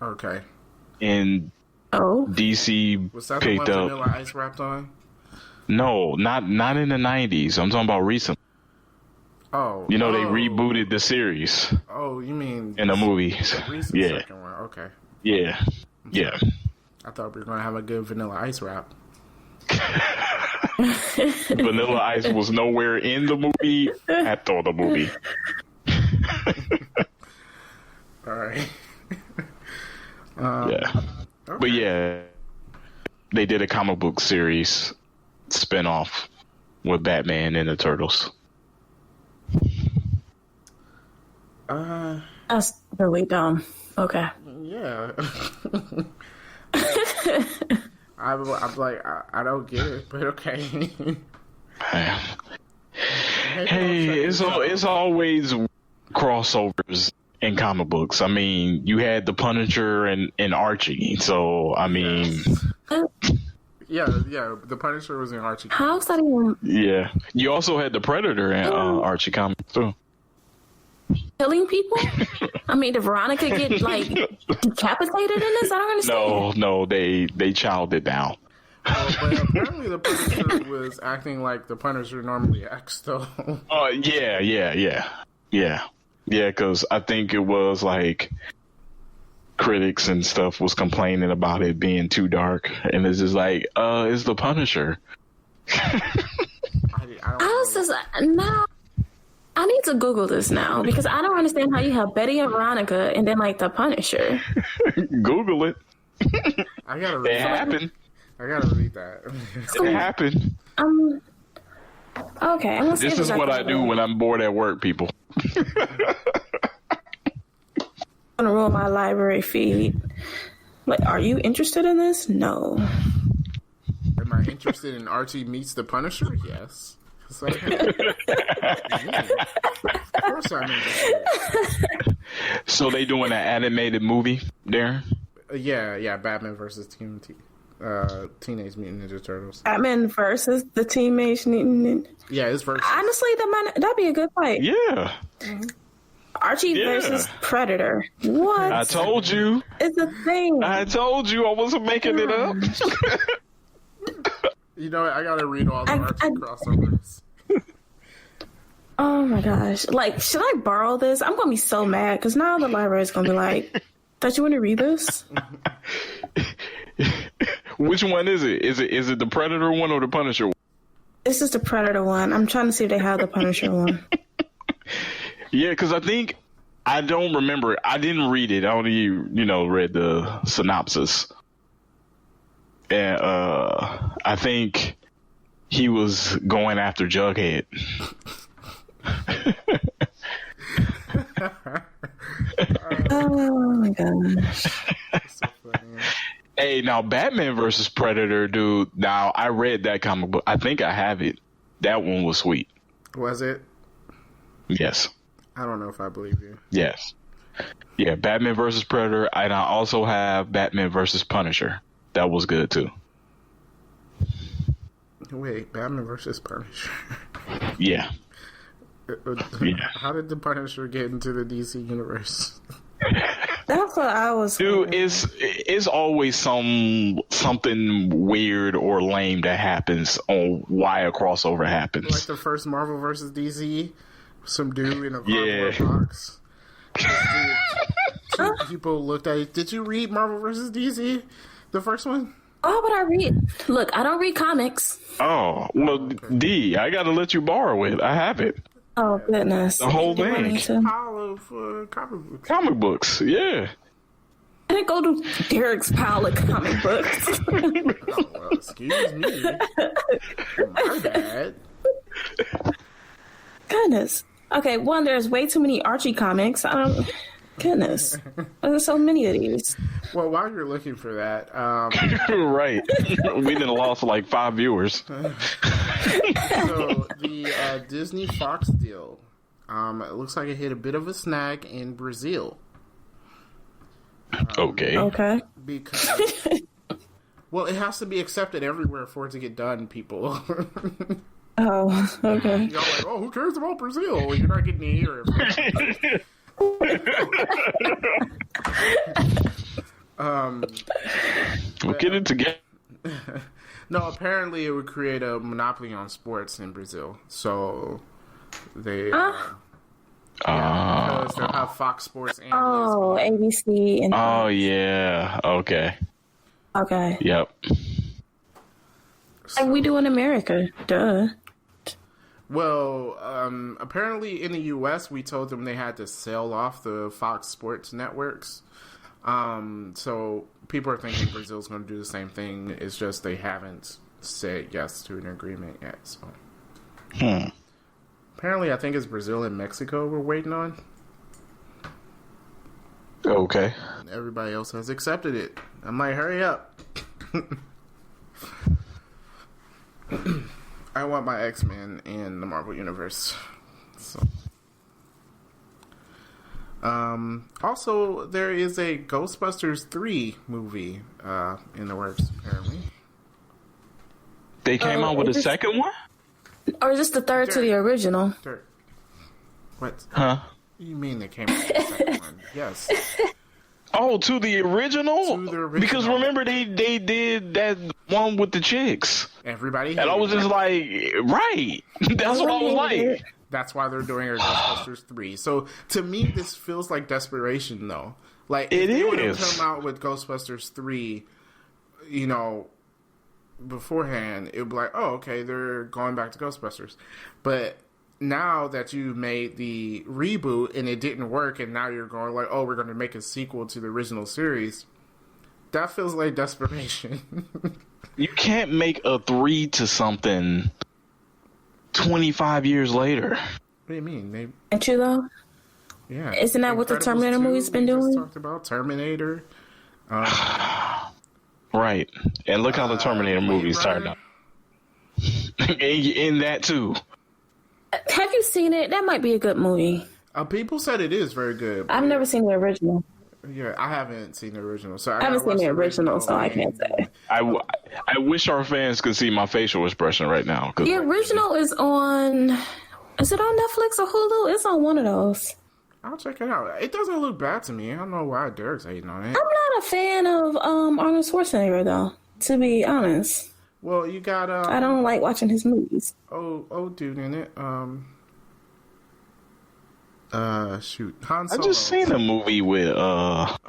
Okay. And DC was that picked the one up. Vanilla Ice rapped on? No, not in the 90s. I'm talking about recent. Oh. They rebooted the series. Oh, you mean in the movie? Recent second one. Okay. Yeah. Yeah. I thought we were gonna have a good Vanilla Ice rap. Vanilla Ice was nowhere in the movie after the movie. All right. Yeah. Okay. But yeah, they did a comic book series spinoff with Batman and the Turtles. That's really dumb. Okay. Yeah. I'm like, I don't get it, but okay. Hey, it's always crossovers in comic books. I mean, you had the Punisher and Archie, so I mean, yeah, the Punisher was in Archie. How's that even? Yeah, you also had the Predator and Archie comics too. Killing people? I mean, did Veronica get like decapitated in this? I don't understand. No, they chowed it down. But apparently the Punisher was acting like the Punisher normally acts, though. Oh, yeah. Because I think it was like critics and stuff was complaining about it being too dark, and it's just like, it's the Punisher. Now I need to Google this now because I don't understand how you have Betty and Veronica and then like the Punisher. Google it. I gotta read it. Happened. I gotta read that. It happened. Okay. This is what I do when I'm bored at work, people. I'm gonna ruin my library feed. Like, are you interested in this? No. Am I interested in Archie meets the Punisher? Yes. So, of course I'm interested. So they doing an animated movie, Darren? Yeah. Batman versus Teenage Mutant Ninja Turtles. Batman versus the Teenage Mutant. Yeah, it's versus. Honestly, that'd be a good fight. Yeah. Archie versus Predator. What? I told you. It's a thing. I told you I wasn't making it up. You know what? I gotta read all the Archie crossovers. Oh my gosh. Like, should I borrow this? I'm gonna be so mad because now the library is gonna be like, don't you want to read this? Which one is it? Is it the Predator one or the Punisher one? This is the Predator one. I'm trying to see if they have the Punisher one. Yeah, because I don't remember. I didn't read it. I only, read the synopsis. And I think he was going after Jughead. Oh my gosh. So funny. Hey, now Batman versus Predator, dude. Now I read that comic book. I think I have it. That one was sweet. Was it? Yes. I don't know if I believe you. Yes. Yeah, Batman versus Predator, and I also have Batman versus Punisher. That was good too. Wait, Batman versus Punisher. Yeah. How did the Punisher get into the DC universe? That's what I was. Dude, it's always something weird or lame that happens on why a crossover happens. Like the first Marvel versus DC, some dude in a cardboard box. Two people looked at it. Did you read Marvel versus DC? The first one? Why would I read? Look, I don't read comics. Oh, well, okay. D, I gotta let you borrow it. I have it. Oh, goodness. The whole thing. Pile of comic books. Comic books, yeah. I didn't go to Derek's pile of comic books. Oh, well, excuse me. My bad. Goodness. Okay, one, there's way too many Archie comics. Goodness. There's so many of these. Well, while you're looking for that... right. We done lost like 5 viewers. So, the Disney Fox deal, it looks like it hit a bit of a snag in Brazil. Okay. because well, it has to be accepted everywhere for it to get done, people. Oh, okay. You're like, oh, who cares about Brazil? You're not getting to hear it. We'll get it together. No, apparently it would create a monopoly on sports in Brazil. So they, because they'll have Fox Sports and ABC and yeah, okay. Yep. Like we do in America, duh. Well, apparently in the U.S., we told them they had to sell off the Fox Sports networks. So people are thinking Brazil's going to do the same thing. It's just they haven't said yes to an agreement yet. So apparently, I think it's Brazil and Mexico we're waiting on. Okay. And everybody else has accepted it. I'm like, hurry up. I want my X-Men in the Marvel Universe. So. Also, there is a Ghostbusters 3 movie in the works, apparently. They came out with a second one? Or just the third to the original? What? Huh? What do you mean they came out with a second one? Yes. Oh, to the original? To the original. Because remember, they did that one with the chicks. Everybody and I was just like, right. That's what I was like. That's why they're doing a Ghostbusters 3. So, to me, this feels like desperation, though. Like, if they would have come out with Ghostbusters 3, you know, beforehand, it would be like, oh, okay, they're going back to Ghostbusters. But now that you made the reboot and it didn't work, and now you're going like, oh, we're going to make a sequel to the original series, that feels like desperation. You can't make a 3 to something 25 years later. What do you mean? Ain't you though? Yeah. Isn't that what the Terminator movie's been doing? Talked about Terminator. Right. And look how the Terminator movies turned out. In that too. Have you seen it? That might be a good movie. People said it is very good. I've never seen the original. Yeah, I haven't seen the original. So I haven't seen the original, so I can't say. I wish our fans could see my facial expression right now. The original is on... Is it on Netflix or Hulu? It's on one of those. I'll check it out. It doesn't look bad to me. I don't know why Derek's hating on it. I'm not a fan of Arnold Schwarzenegger, though, to be honest. Well, you got... I don't like watching his movies. Old dude in it. Shoot. Han Solo. I just seen a movie with Arnold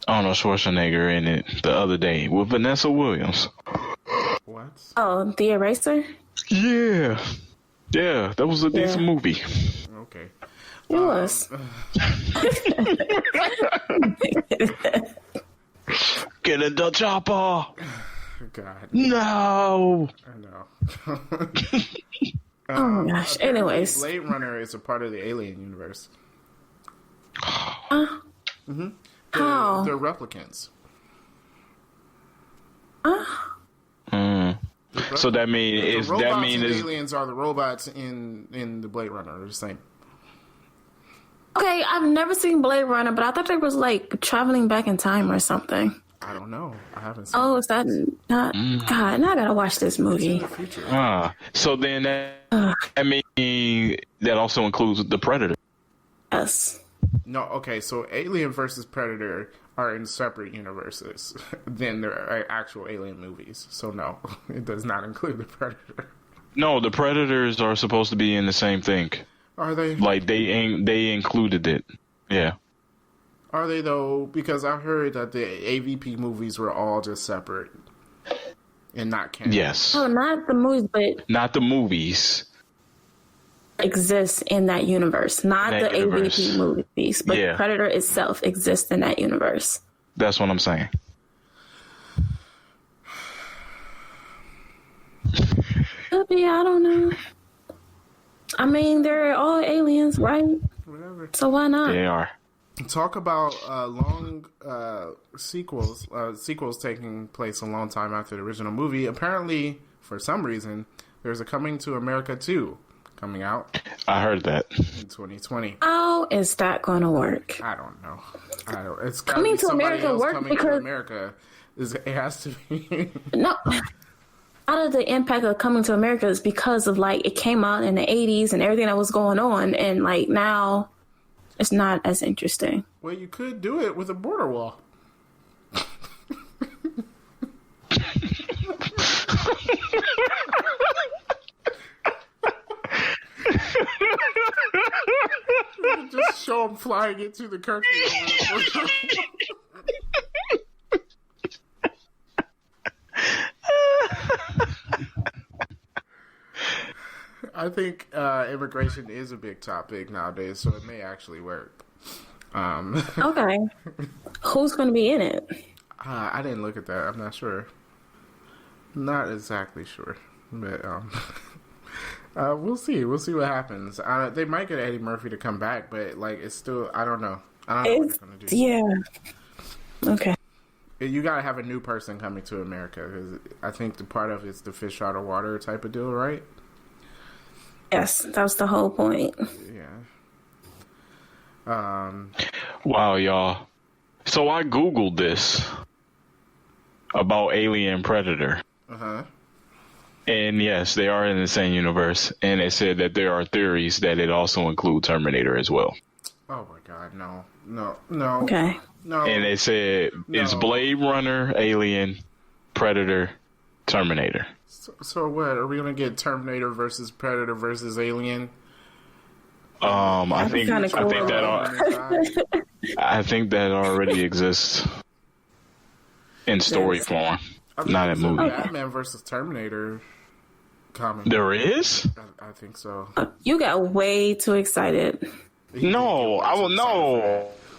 Schwarzenegger in it the other day with Vanessa Williams. What? Oh, The Eraser? Yeah. Yeah, that was a decent movie. Okay. It was. Get in the chopper! God. No! I know. Oh my gosh. Anyways. Blade Runner is a part of the Alien universe. Mm-hmm. How? They're replicants. So that means aliens are the robots in the Blade Runner. They're the same. Okay, I've never seen Blade Runner, but I thought it was like traveling back in time or something. I don't know. I haven't seen is that not... God, now I gotta watch this movie. So then that means that also includes the Predator. Yes. No, okay, so Alien versus Predator are in separate universes than their actual Alien movies. So no, it does not include the Predator. No, the Predators are supposed to be in the same thing. Are they? Like they included it. Yeah. Are they though? Because I heard that the AVP movies were all just separate and not canon. Yes. Oh, not the movies, but not the movies. Exists in that universe, not the AVP movies, but Predator itself exists in that universe. That's what I'm saying. Could be, I don't know. I mean, they're all aliens, right? Whatever. So why not? They are. Talk about long sequels. Sequels taking place a long time after the original movie. Apparently, for some reason, there's a Coming to America 2 coming out I heard that. in 2020. How is that going to work? I don't know. It's gotta Coming be to somebody America else worked coming to because- America. It has to be. No. Out of the impact of coming to America is because of like it came out in the 80s and everything that was going on, and like now it's not as interesting. Well, you could do it with a border wall. Just show them flying into the country. I think immigration is a big topic nowadays, so it may actually work. Okay. Who's going to be in it? I didn't look at that. I'm not sure. Not exactly sure, but we'll see. We'll see what happens. They might get Eddie Murphy to come back, but like it's still. I don't know. I don't know what they're gonna do. Yeah. Okay. You gotta have a new person coming to America because I think the part of it's the fish out of water type of deal, right? Yes, that was the whole point. Yeah. Wow, y'all. So I Googled this about Alien Predator. Uh-huh. And yes, they are in the same universe. And it said that there are theories that it also includes Terminator as well. Oh my God, no. Okay. No. And they said it's Blade Runner, Alien, Predator, Terminator. So what? Are we gonna get Terminator versus Predator versus Alien? I think cool. I think that already exists in story form, not in movie. Batman versus Terminator comic. There is? I think so. You got way too excited. No, I wasn't.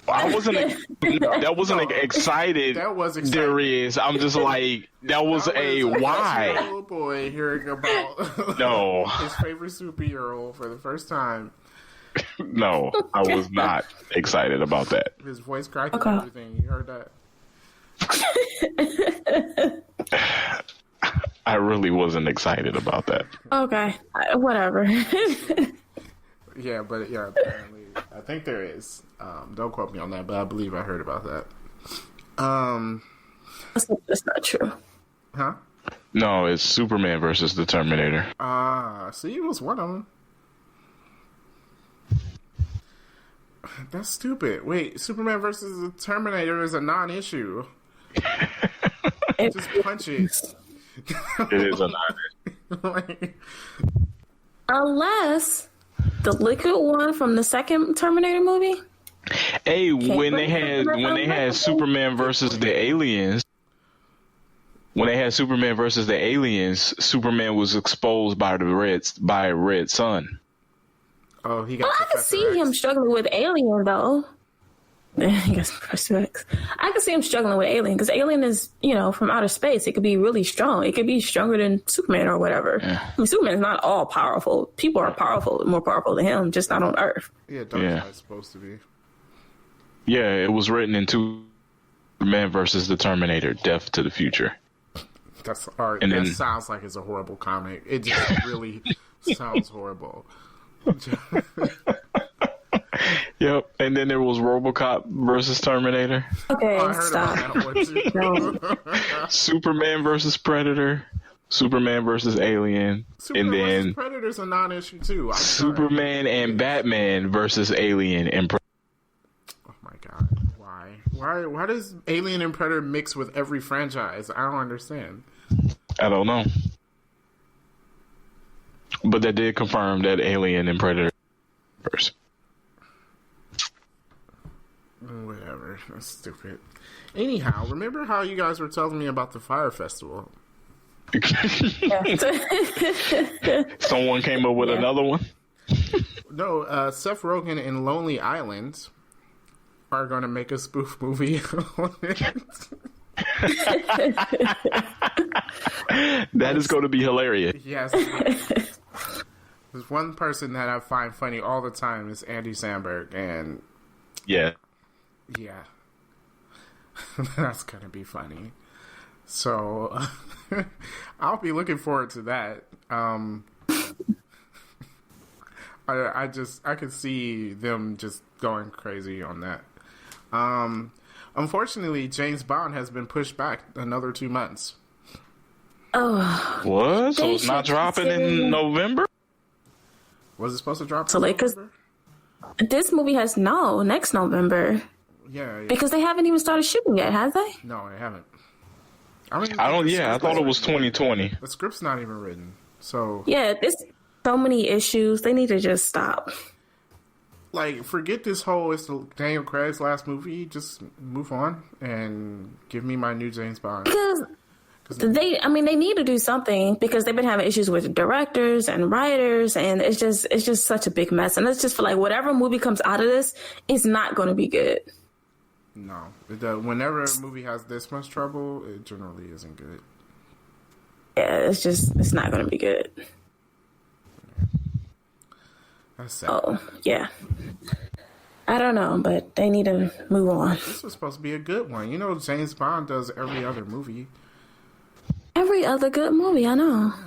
That wasn't excited. That was exciting. There is. I'm just like that was a why. Little boy hearing about No. his favorite superhero for the first time. No, I was not excited about that. His voice cracking and everything. You heard that? I really wasn't excited about that. Okay. Whatever. Yeah, but yeah, apparently, I think there is. Don't quote me on that, but I believe I heard about that. That's not true. Huh? No, it's Superman versus the Terminator. See, it was one of them. That's stupid. Wait, Superman versus the Terminator is a non-issue. Just punch it. It is a non-issue. Unless the liquid one from the second Terminator movie. Hey, when they had Superman versus the aliens, Superman was exposed by a red sun. Oh, he got. Well, I could see him struggling with Alien though. He got Professor X. I could see him struggling with Alien because Alien is, from outer space. It could be really strong. It could be stronger than Superman or whatever. Yeah. I mean, Superman is not all powerful. People are more powerful than him, just not on Earth. Yeah, Darkseid's supposed to be. Yeah, it was written in Superman versus the Terminator: Death to the Future. That's art. And that sounds like it's a horrible comic. It just really sounds horrible. Yep, and then there was RoboCop versus Terminator. Okay, stop. Superman versus Predator, Superman versus Alien, Superman and then versus Predator's a non-issue too. Superman and Batman versus Alien and Predator. Oh my God, why does Alien and Predator mix with every franchise? I don't understand. I don't know. But that did confirm that Alien and Predator first. Whatever. That's stupid. Anyhow, remember how you guys were telling me about the Fire Festival? Someone came up with another one? No, Seth Rogen and Lonely Island are going to make a spoof movie on it. That is going to be hilarious. Yes. There's one person that I find funny all the time is Andy Samberg, and yeah, that's going to be funny. So I'll be looking forward to that. I could see them just going crazy on that. Unfortunately, James Bond has been pushed back another 2 months. Oh, What? So it's not dropping in November? Was it supposed to drop? So like, 'cause this movie has next November. Yeah. Because they haven't even started shooting yet, have they? No, they haven't. I thought it was 2020. The script's not even written. So yeah, there's so many issues. They need to just stop. Like, forget this whole it's Daniel Craig's last movie. Just move on and give me my new James Bond. Because they need to do something because they've been having issues with directors and writers, and it's just such a big mess. And it's just feel like whatever movie comes out of this is not going to be good. No, whenever a movie has this much trouble, it generally isn't good. Yeah, it's not going to be good. That's sad. Oh, yeah. I don't know, but they need to move on. This was supposed to be a good one. You know, James Bond does every other movie. Every other good movie, I know. Yeah.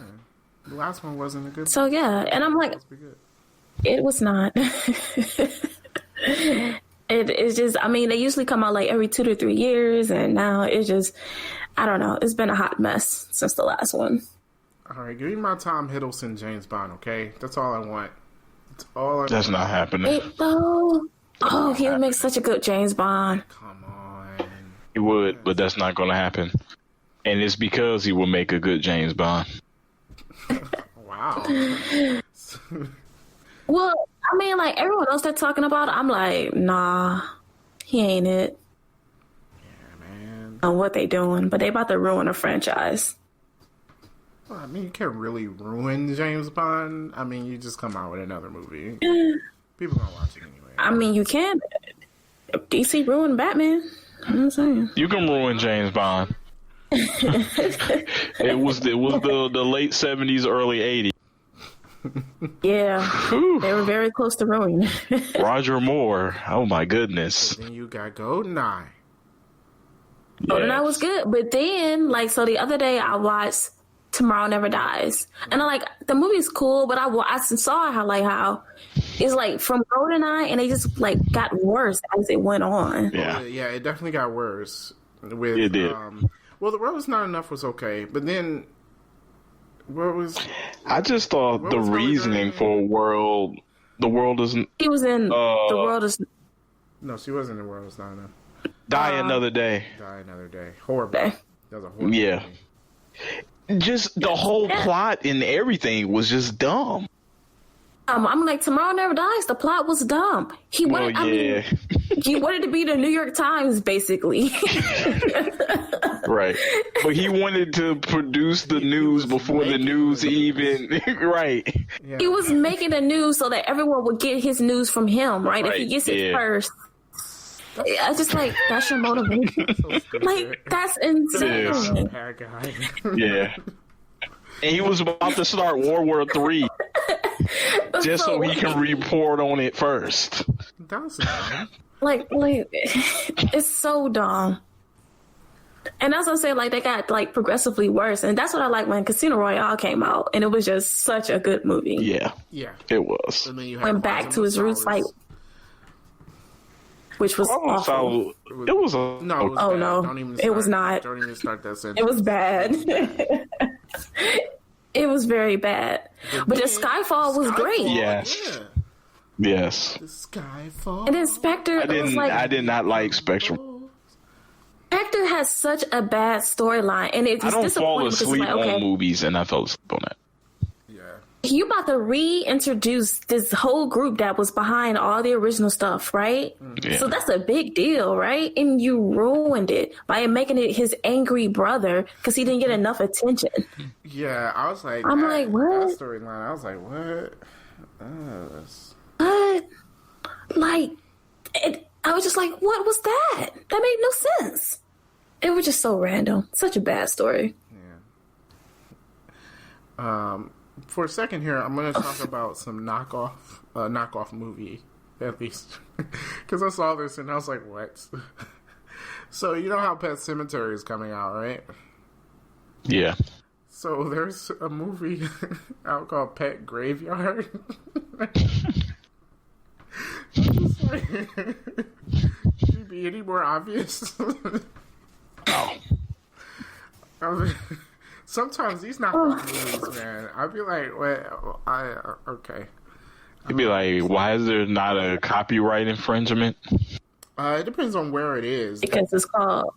The last one wasn't a good So, yeah, and I'm like, it was not. It's just, I mean, they usually come out like every 2 to 3 years, and now it's just, I don't know. It's been a hot mess since the last one. All right, give me my Tom Hiddleston James Bond, okay? That's all I want. That's all I want. That's not happening. Oh, he would make such a good James Bond. Come on. He would, but that's not going to happen. And it's because he will make a good James Bond. Wow. Well, I mean, like, everyone else they're talking about, I'm like, nah, he ain't it. Yeah, man. On what they doing, but they about to ruin a franchise. Well, I mean, you can't really ruin James Bond. I mean, you just come out with another movie. People gonna watch it anyway. I mean, you can. DC ruined Batman. I'm saying. You can ruin James Bond. It was the late 70s, early 80s. Yeah, Whew. they were very close to ruining. Roger Moore. Oh my goodness. Then you got GoldenEye. GoldenEye was good, but then like so the other day I watched Tomorrow Never Dies, and I like the movie's cool, but I saw how it's like from GoldenEye, and they just like got worse as it went on. Yeah, Yeah, it definitely got worse. With It did. Well, The World Is Not Enough was okay, but then what was? I just thought the reasoning for the world isn't He was in The World Is. No, she wasn't in The World Is Not Enough. Die Another Day. Die Another Day. Horrible. Okay. That was a horrible Yeah. movie. Just the whole plot and everything was just dumb. I'm like, Tomorrow Never Dies. The plot was dumb. He wanted. Well, yeah. He wanted to be the New York Times, basically. Right. But he wanted to produce the news before the news even. Right. Yeah. He was making the news so that everyone would get his news from him, right? If he gets it first. I just like, that's your motivation. Like, that's insane. Bad guy. Yeah. And he was about to start World War III just so he can report on it first. That was dumb. Like, it's so dumb. And that's what I'm saying, like, they got, like, progressively worse. And that's what I like when Casino Royale came out. And it was just such a good movie. Yeah. Yeah. It was. And then you Went back to his roots, like, which was awful. It was a... No. It was Oh, bad. no. Don't even It start. was not. Don't even start that sentence. It was bad. It was very bad. But the Skyfall was great. Yes. Yeah. Yes. The Skyfall. And then Spectre was like... I did not like Spectrum. Spectre has such a bad storyline. And it's I don't fall disappointing because it's asleep like, okay, on movies, and I fell asleep on that. Yeah. you about to reintroduce this whole group that was behind all the original stuff, right? Yeah. So that's a big deal, right? And you ruined it by making it his angry brother because he didn't get enough attention. Yeah, I was like... I'm like, what? That storyline, I was like, what? What? Like, I was just like, what was that? That made no sense. It was just so random. Such a bad story. Yeah. For a second here, I'm going to talk about some knockoff movie, at least. Because I saw this and I was like, what? So, you know how Pet Sematary is coming out, right? Yeah. So there's a movie out called Pet Graveyard. Just like, could it be any more obvious? Oh. Sometimes these knockoff movies, man, I'd be like, well, okay. You'd be like, why is there not a copyright infringement? It depends on where it is. Because it's called,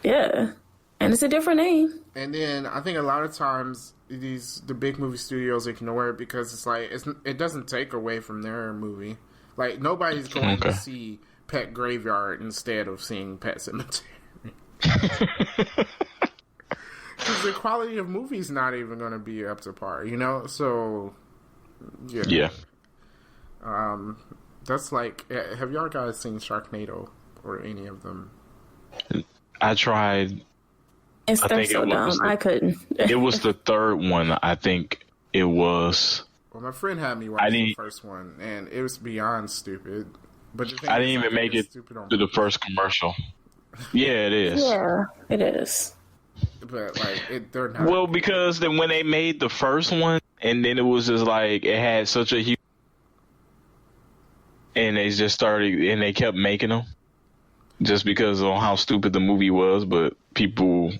yeah, and it's a different name. And then I think a lot of times the big movie studios ignore it because it's like it doesn't take away from their movie. Like nobody's going to see Pet Graveyard instead of seeing Pet Cemetery. Because the quality of movie's not even going to be up to par, you know? So, yeah. That's like, have y'all guys seen Sharknado or any of them? I tried. They're so dumb. I couldn't. It was the third one, I think it was. Well, my friend had me watch the first one, and it was beyond stupid. But I didn't even make it to the first commercial. Yeah, it is. Yeah, it is. But like, they're not. Well, because then when they made the first one, and then it was just like it had such a huge, and they just started, and they kept making them, just because of how stupid the movie was. But people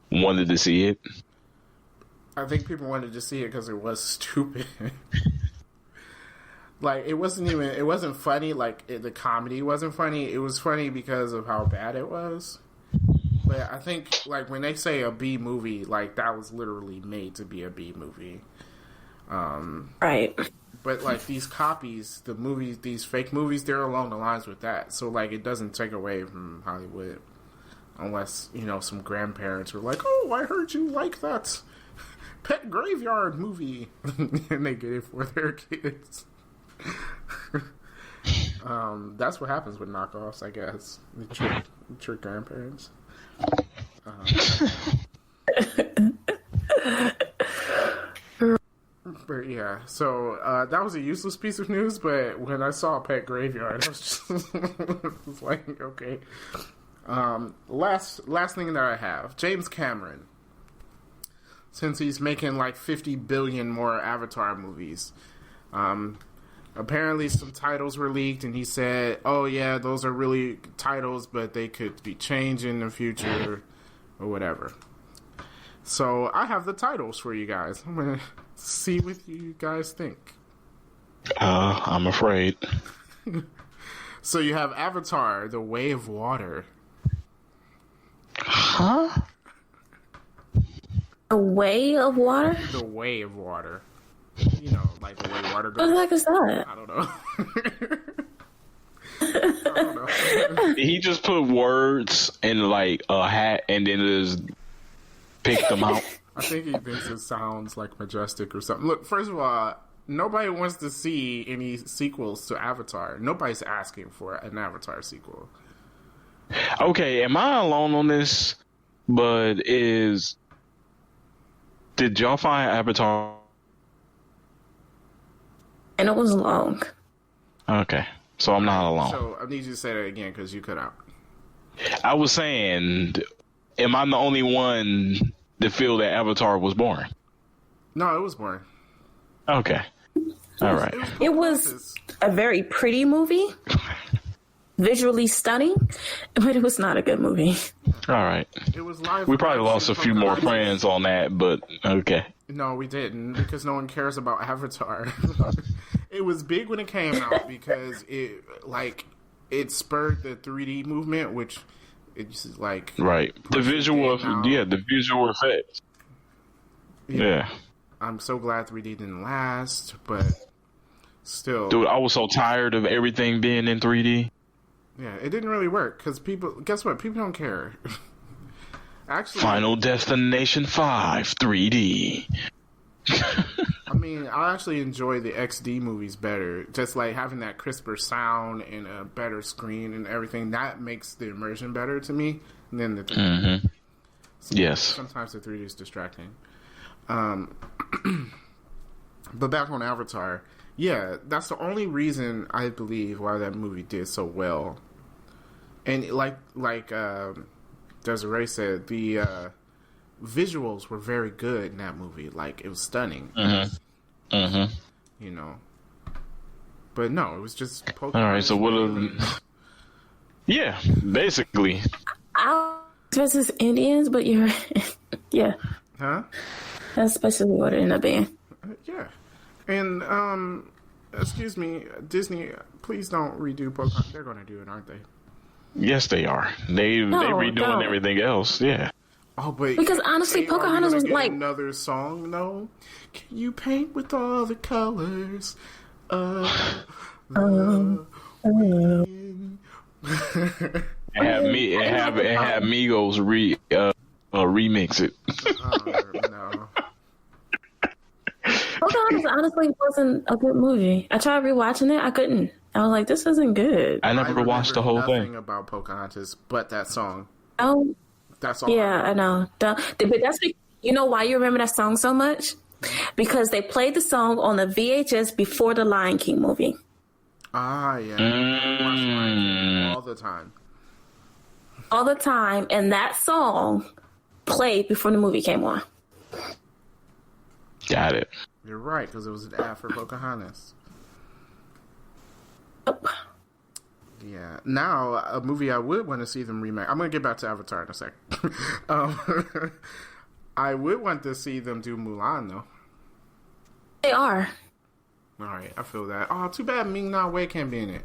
wanted to see it. I think people wanted to see it because it was stupid. Like, it wasn't funny. Like, the comedy wasn't funny. It was funny because of how bad it was. But I think, like, when they say a B movie, like, that was literally made to be a B movie. Right. But, like, these copies, the movies, these fake movies, they're along the lines with that. So, like, it doesn't take away from Hollywood. Unless, you know, some grandparents were like, oh, I heard you like that Pet Graveyard movie. And they get it for their kids. That's what happens with knockoffs, I guess. They trick grandparents. But yeah, so that was a useless piece of news. But when I saw Pet Graveyard, I was just was like, okay. Last thing that I have, James Cameron. Since he's making like 50 billion more Avatar movies, apparently some titles were leaked, and he said, "Oh yeah, those are really titles, but they could be changed in the future, or whatever." So I have the titles for you guys. I'm gonna see what you guys think. I'm afraid. So you have Avatar: The Way of Water. Huh? A way of water? The Way of Water. You know, like the way water goes. What the heck is that? I don't know. He just put words in like a hat and then just picked them out. I think he thinks it sounds like majestic or something. Look, first of all, nobody wants to see any sequels to Avatar. Nobody's asking for an Avatar sequel. Okay, am I alone on this? But did y'all find Avatar? And it was long. Okay, so I'm not alone. So I need you to say that again because you cut out. I was saying, am I the only one that feel that Avatar was boring? No, it was boring. Okay, all right. It was a very pretty movie, visually stunning, but it was not a good movie. All right. It was live. We probably lost a few more friends on that, but okay. No, we didn't, because no one cares about Avatar. It was big when it came out because it spurred the 3D movement, which it's like right. The visual effects. Yeah. I'm so glad 3D didn't last, but still. Dude, I was so tired of everything being in 3D. Yeah, it didn't really work because guess what? People don't care. Actually, Final Destination 5 3D. I mean, I actually enjoy the XD movies better. Just like having that crisper sound and a better screen and everything, that makes the immersion better to me than the 3D. Mm-hmm. Yes. Sometimes the 3D is distracting. But back on Avatar, yeah, that's the only reason I believe why that movie did so well. And like Desiree said, the visuals were very good in that movie. Like, it was stunning. You know. But no, it was just Pocahontas. All right, so what? Yeah, basically. Versus Indians, but you're yeah. Huh? That's basically what it ended up being. Yeah. And excuse me, Disney, please don't redo Pocahontas. They're going to do it, aren't they? Yes, they are. They redoing everything else. Yeah. Oh, but because honestly, Pocahontas was like another song. No, can you paint with all the colors? It had Migos remix it. No. Pocahontas honestly wasn't a good movie. I tried rewatching it. I couldn't. I was like, this isn't good. I never watched the whole thing. Nothing about Pocahontas but that song. Oh, that's all. Yeah, I know. But that's, you know why you remember that song so much? Because they played the song on the VHS before the Lion King movie. Ah, yeah. I watch all the time. All the time, and that song played before the movie came on. Got it. You're right, because it was an ad for Pocahontas. Yep. Yeah. Now, a movie I would want to see them remake. I'm going to get back to Avatar in a second. I would want to see them do Mulan, though. They are. All right, I feel that. Oh, too bad Ming Na Wen can't be in it.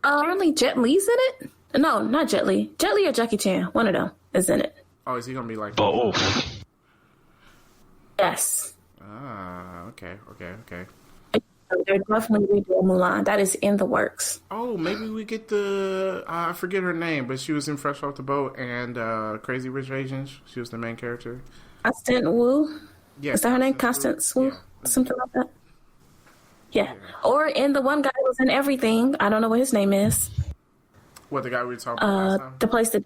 Apparently Jet Li's in it? No, not Jet Li. Jet Li or Jackie Chan. One of them is in it. Oh, is he going to be like... Both. Yes. Ah, okay. They're definitely redoing Mulan. That is in the works. Oh, maybe we get the... I forget her name, but she was in Fresh Off the Boat and Crazy Rich Asians. She was the main character. Constance Wu? Yeah, is that her name? Constance Wu? Yeah. Something like that? Yeah. Or in the one guy who was in everything. I don't know what his name is. What, the guy we were talking about last time? The place that...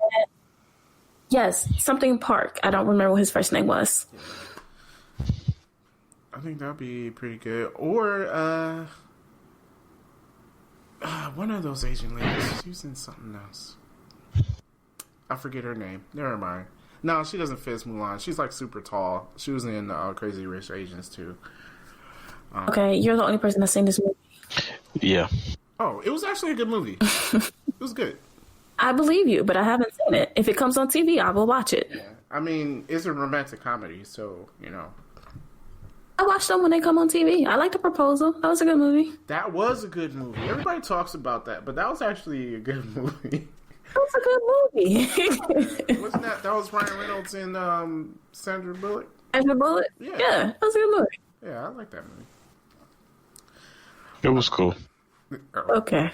Yes, something Park. I don't remember what his first name was. Yeah. I think that'd be pretty good. Or one of those Asian ladies. She was in something else. I forget her name. Never mind. No, she doesn't fit as Mulan. She's like super tall. She was in Crazy Rich Asians too. Okay, you're the only person that's seen this movie. Yeah. Oh, it was actually a good movie. It was good. I believe you, but I haven't seen it. If it comes on TV, I will watch it. Yeah. I mean, it's a romantic comedy, so, you know. I watch them when they come on TV. I like The Proposal. That was a good movie. That was a good movie. Everybody talks about that, but that was actually a good movie. That was a good movie. Wasn't that was Ryan Reynolds and Sandra Bullock? Sandra Bullock? Yeah, that was a good movie. Yeah, I like that movie. It was cool. Okay.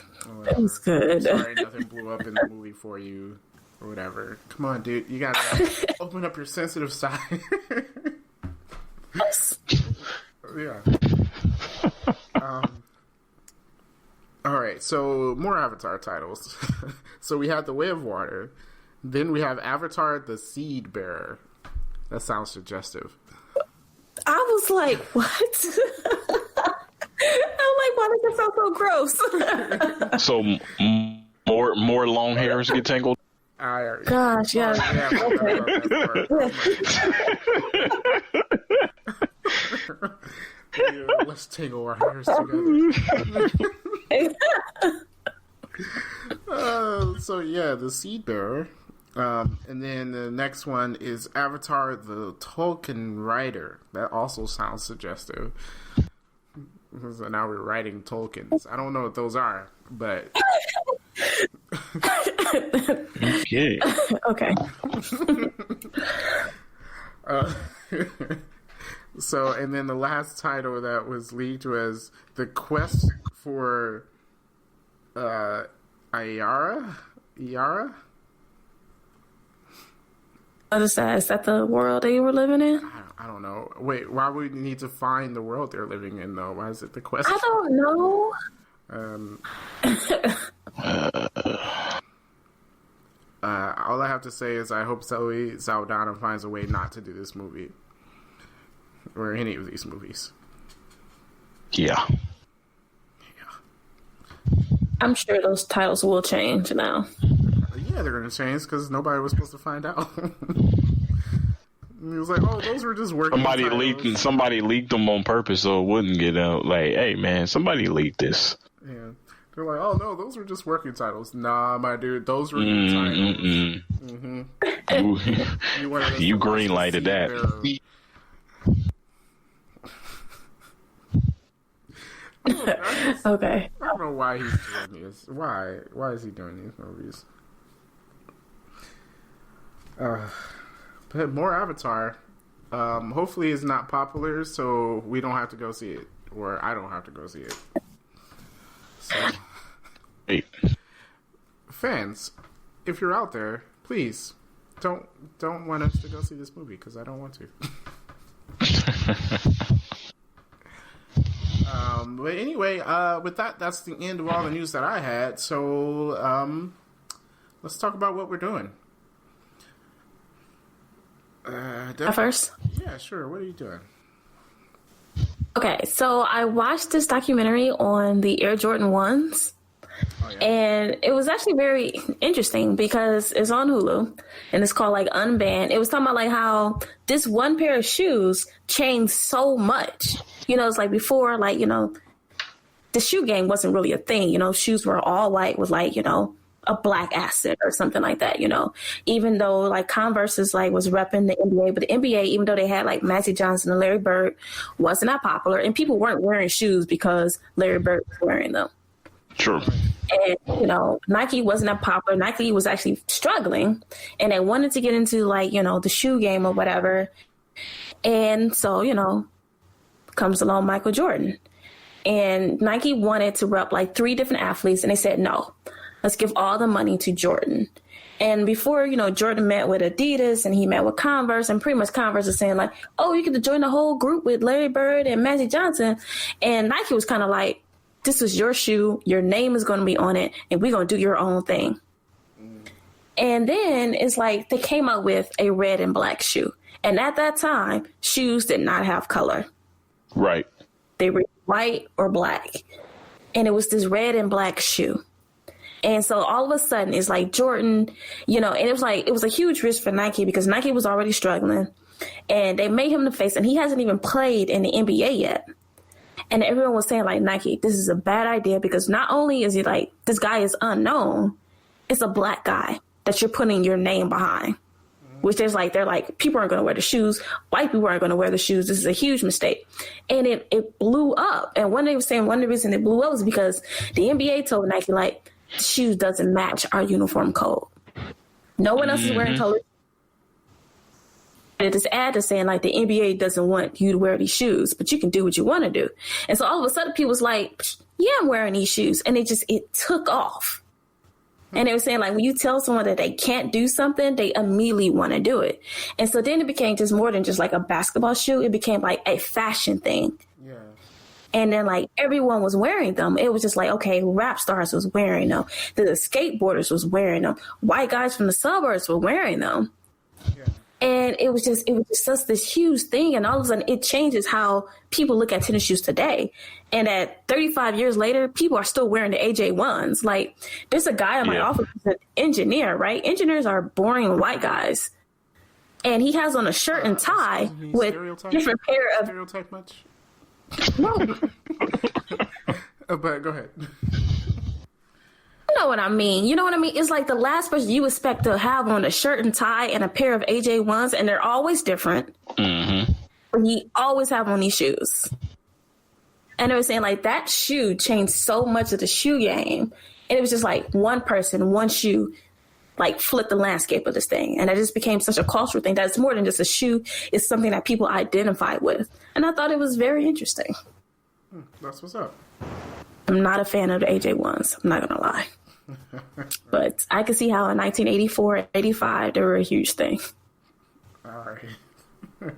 It was good. Sorry, nothing blew up in the movie for you or whatever. Come on, dude. You gotta open up your sensitive side. Yes. Yeah. All right, so more Avatar titles. So we have The Way of Water. Then we have Avatar the Seed Bearer. That sounds suggestive. I was like, what? I'm like, why does it sound so gross? So more long hairs get tangled? Gosh, yeah. Yeah, let's tangle our hairs together. So yeah, the Seed Bearer. And then the next one is Avatar the Tolkien Writer. That also sounds suggestive. So now we're writing Tolkiens. I don't know what those are, but... Okay. Okay. So, and then the last title that was leaked was The Quest for Iara? What is that? Is that the world they were living in? I don't know. Wait, why would we need to find the world they're living in, though? Why is it the quest? I don't know. All I have to say is I hope Zoe Saldana finds a way not to do this movie. Or any of these movies. Yeah. I'm sure those titles will change now. Yeah, Yeah, they're gonna change because nobody was supposed to find out. He was like, "Oh, those were just working." Somebody leaked them on purpose so it wouldn't get out. Like, hey, man, somebody leaked this. Yeah, they're like, "Oh no, those were just working titles." Nah, my dude, those were titles. You green lighted that. Okay. I don't know why he's doing this. Why is he doing these movies? But more Avatar. Hopefully it's not popular, so we don't have to go see it, or I don't have to go see it. So, hey. Fans, if you're out there, please don't want us to go see this movie because I don't want to. But anyway, with that's the end of all the news that I had. So let's talk about what we're doing. First? Yeah, sure. What are you doing? Okay, so I watched this documentary on the Air Jordan 1s. Oh, yeah. And it was actually very interesting because it's on Hulu and it's called like Unbanned. It was talking about like how this one pair of shoes changed so much. You know, it's like before, like, you know, the shoe game wasn't really a thing. You know, shoes were all white with like, you know, a black accent or something like that, you know, even though like Converse is like was repping the NBA, but the NBA, even though they had like Magic Johnson and Larry Bird, wasn't that popular and people weren't wearing shoes because Larry Bird was wearing them. True. And, you know, Nike wasn't that popular. Nike was actually struggling and they wanted to get into like, you know, the shoe game or whatever. And so, you know, comes along Michael Jordan. And Nike wanted to rep like 3 different athletes and they said, no, let's give all the money to Jordan. And before, you know, Jordan met with Adidas and he met with Converse and pretty much Converse was saying like, oh, you get to join the whole group with Larry Bird and Magic Johnson. And Nike was kind of like, this is your shoe. Your name is going to be on it and we're going to do your own thing. And then it's like they came up with a red and black shoe. And at that time, shoes did not have color. Right. They were white or black. And it was this red and black shoe. And so all of a sudden it's like Jordan, you know, and it was a huge risk for Nike because Nike was already struggling and they made him the face and he hasn't even played in the NBA yet. And everyone was saying like, Nike, this is a bad idea because not only is he like, this guy is unknown, it's a black guy that you're putting your name behind, which they're like, people aren't going to wear the shoes. White people aren't going to wear the shoes. This is a huge mistake. And it blew up. And one of the reasons it blew up was because the NBA told Nike, like, shoes doesn't match our uniform code. No one else is wearing color. And this ad is saying like the NBA doesn't want you to wear these shoes, but you can do what you want to do. And so all of a sudden people was like, yeah, I'm wearing these shoes. And it took off. And they were saying like when you tell someone that they can't do something, they immediately want to do it. And so then it became just more than just like a basketball shoe. It became like a fashion thing. Yeah. And then like everyone was wearing them. It was just like, okay, rap stars was wearing them. The skateboarders was wearing them. White guys from the suburbs were wearing them. Yeah. And it was just such this huge thing. And all of a sudden it changes how people look at tennis shoes today. And at 35 years later, people are still wearing the AJ1s. Like there's a guy in my office who's an engineer, right? Engineers are boring white guys. And he has on a shirt and tie with different pair of... Stereotype much? No. But go ahead. You know what I mean? You know what I mean? It's like the last person you expect to have on a shirt and tie and a pair of AJ1s, and they're always different. Mm-hmm. But he always have on these shoes. And they were saying like that shoe changed so much of the shoe game. And it was just like one person, one shoe, like flipped the landscape of this thing. And it just became such a cultural thing that it's more than just a shoe. It's something that people identify with. And I thought it was very interesting. That's what's up. I'm not a fan of the AJ1s. I'm not going to lie. But I can see how in 1984, 85, they were a huge thing. All right.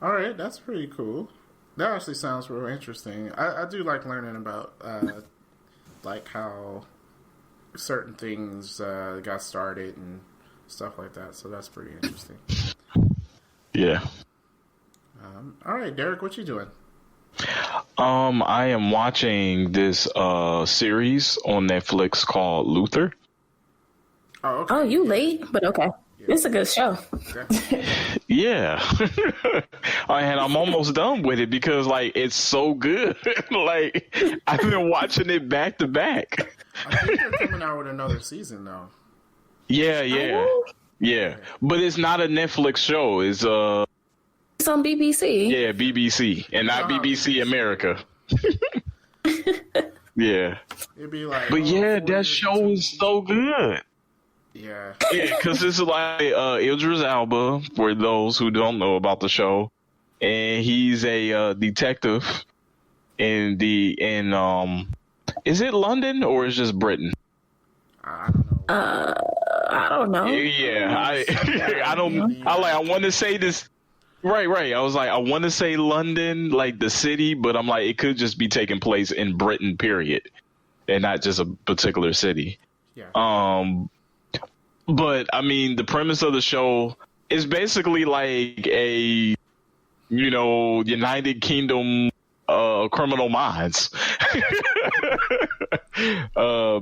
All right. That's pretty cool. That actually sounds real interesting. I do like learning about like how certain things got started and stuff like that. So that's pretty interesting. Yeah. All right, Derek, what you doing? I am watching this series on Netflix called Luther. Oh, okay. Oh, you late, but okay. It's a good show. Yeah. And I'm almost done with it because, like, it's so good. Like, I've been watching it back to back. I think they're coming out with another season, though. Yeah. But it's not a Netflix show. It's on BBC. Yeah, BBC, and not BBC America. Yeah. It'd be like, but that show is so good. Yeah, because it's like Idris Elba, for those who don't know about the show, and he's a detective in is it London or is it just Britain? I don't know. I don't know. Yeah, I don't. I want to say this. Right. I was like, I want to say London, like the city, but I'm like, it could just be taking place in Britain, period, and not just a particular city. Yeah. But I mean, the premise of the show is basically like a, United Kingdom Criminal Minds,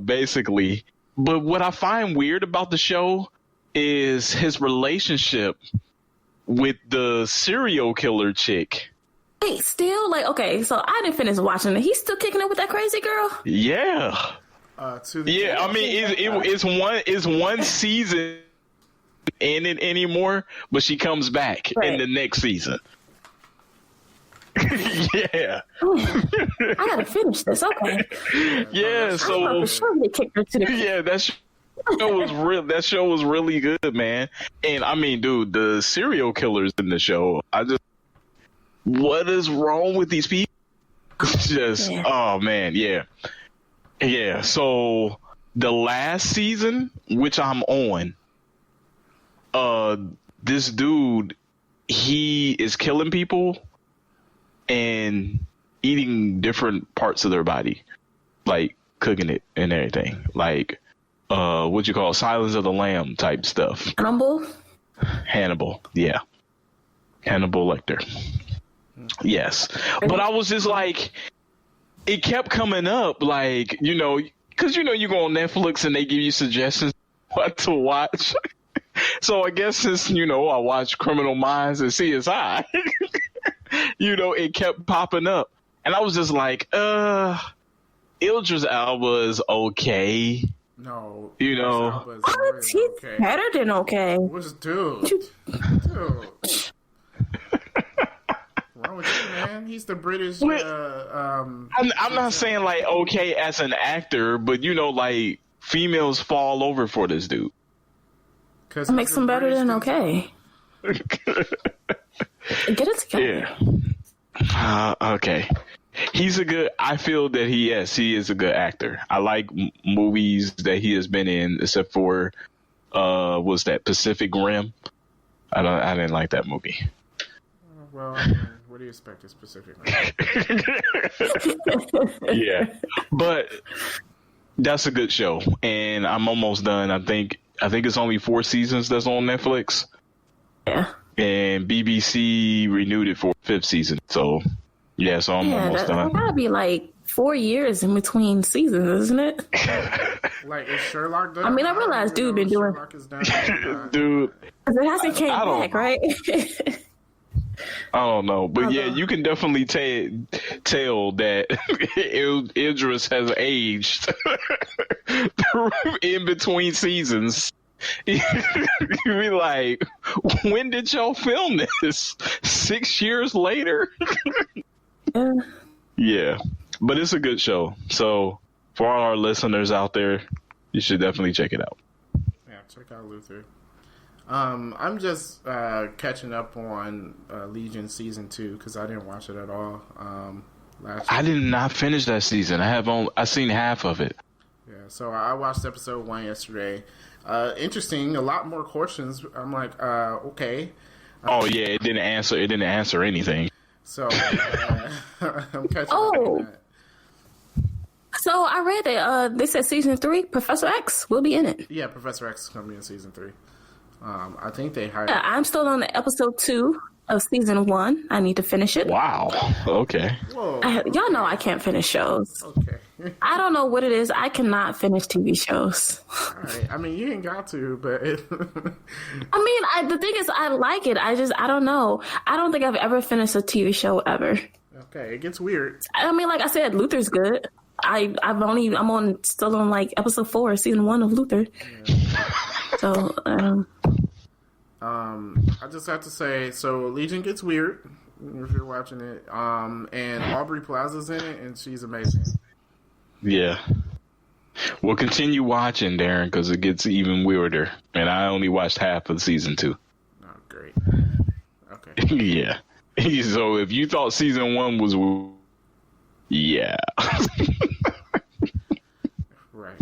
basically. But what I find weird about the show is his relationship with the serial killer chick. Wait, still? Like, okay, so I didn't finish watching it. He's still kicking it with that crazy girl? Yeah. I mean, it's one season in it anymore, but she comes back in the next season. Yeah. I gotta finish this. Okay. Yeah. So they kicked her to the that show was really good, man. And I mean, dude, the serial killers in the show, what is wrong with these people? Oh man, yeah. Yeah, so the last season, which I'm on, this dude, he is killing people and eating different parts of their body, like cooking it and everything, like what you call Silence of the Lamb type stuff. Hannibal, yeah, Hannibal Lecter. Yes, but I was just like, it kept coming up, like, because you go on Netflix and they give you suggestions what to watch. So I guess since I watch Criminal Minds and CSI, it kept popping up, and I was just like, Idris Elba is okay. No, Elba is okay. Better than okay. What's dude? Wrong with you, man? He's the British. I'm not saying like okay as an actor, but like females fall over for this dude. What makes him better than okay? Get it together. Yeah. Okay. I feel that he is a good actor. I like movies that he has been in, except for was that Pacific Rim? I didn't like that movie. Well, what do you expect is Pacific Rim? Yeah, but that's a good show, and I'm almost done. I think it's only 4 seasons that's on Netflix. Yeah, and BBC renewed it for 5th season. So so I'm almost done. That gotta be like 4 years in between seasons, isn't it? Like, is Sherlock done? I mean, I realize dude been doing. Dude, it hasn't came back, right? I don't know, but you can definitely tell that Idris has aged in between seasons. You'd be like, when did y'all film this? 6 years later? Yeah, but it's a good show. So for all our listeners out there, you should definitely check it out. Yeah, check out Luther. I'm just catching up on Legion season 2 because I didn't watch it at all last year. I did not finish that season. I've seen half of it. Yeah, so I watched episode 1 yesterday. Interesting, a lot more questions. I'm like, okay. Oh yeah, it didn't answer anything. So I'm catching up on that. So I read that they said season 3, Professor X will be in it. Yeah, Professor X is going to be in season 3. I think they hired. I'm still on the episode 2 of season 1. I need to finish it. Wow. Okay. Whoa. Y'all know I can't finish shows. Okay. I don't know what it is. I cannot finish TV shows. All right. I mean, you ain't got to, but The thing is, I like it. I don't know. I don't think I've ever finished a TV show ever. Okay, it gets weird. I mean, like I said, Luther's good. I'm still on like episode 4, season 1 of Luther. Yeah. So, I just have to say, so Legion gets weird if you're watching it. And Aubrey Plaza's in it, and she's amazing. Yeah. Well, continue watching, Darren, because it gets even weirder. And I only watched half of season 2. Oh, great. Okay. Yeah. So if you thought season 1 was, yeah. Right.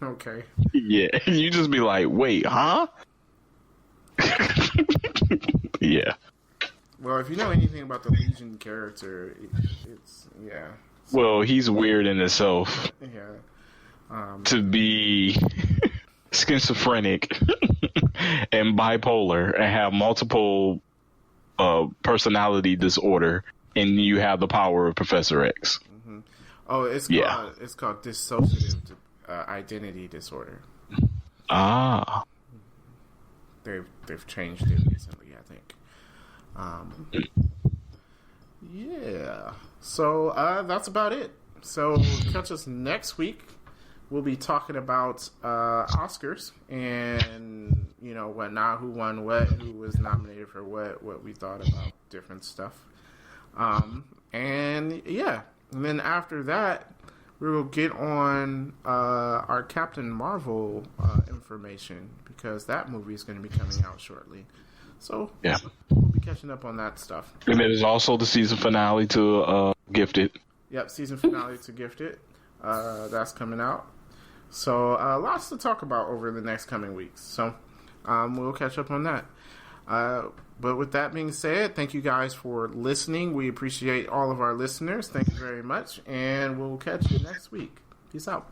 Okay. Yeah. You just be like, wait, huh? Yeah. Well, if you know anything about the Legion character, it's yeah. Well, he's weird in himself. Yeah. To be schizophrenic and bipolar and have multiple personality disorder, and you have the power of Professor X. Mm-hmm. Oh, it's called dissociative identity disorder. Ah. They've changed it recently, I think. Yeah. So that's about it. So catch us next week. We'll be talking about Oscars and whatnot, who won what, who was nominated for what we thought about different stuff. And then after that, we will get on our Captain Marvel information, because that movie is going to be coming out shortly. So yeah, we'll be catching up on that stuff. And it is also the season finale to Gifted. Yep, season finale to Gifted. That's coming out. So lots to talk about over the next coming weeks. So we'll catch up on that. But with that being said, thank you guys for listening. We appreciate all of our listeners. Thank you very much. And we'll catch you next week. Peace out.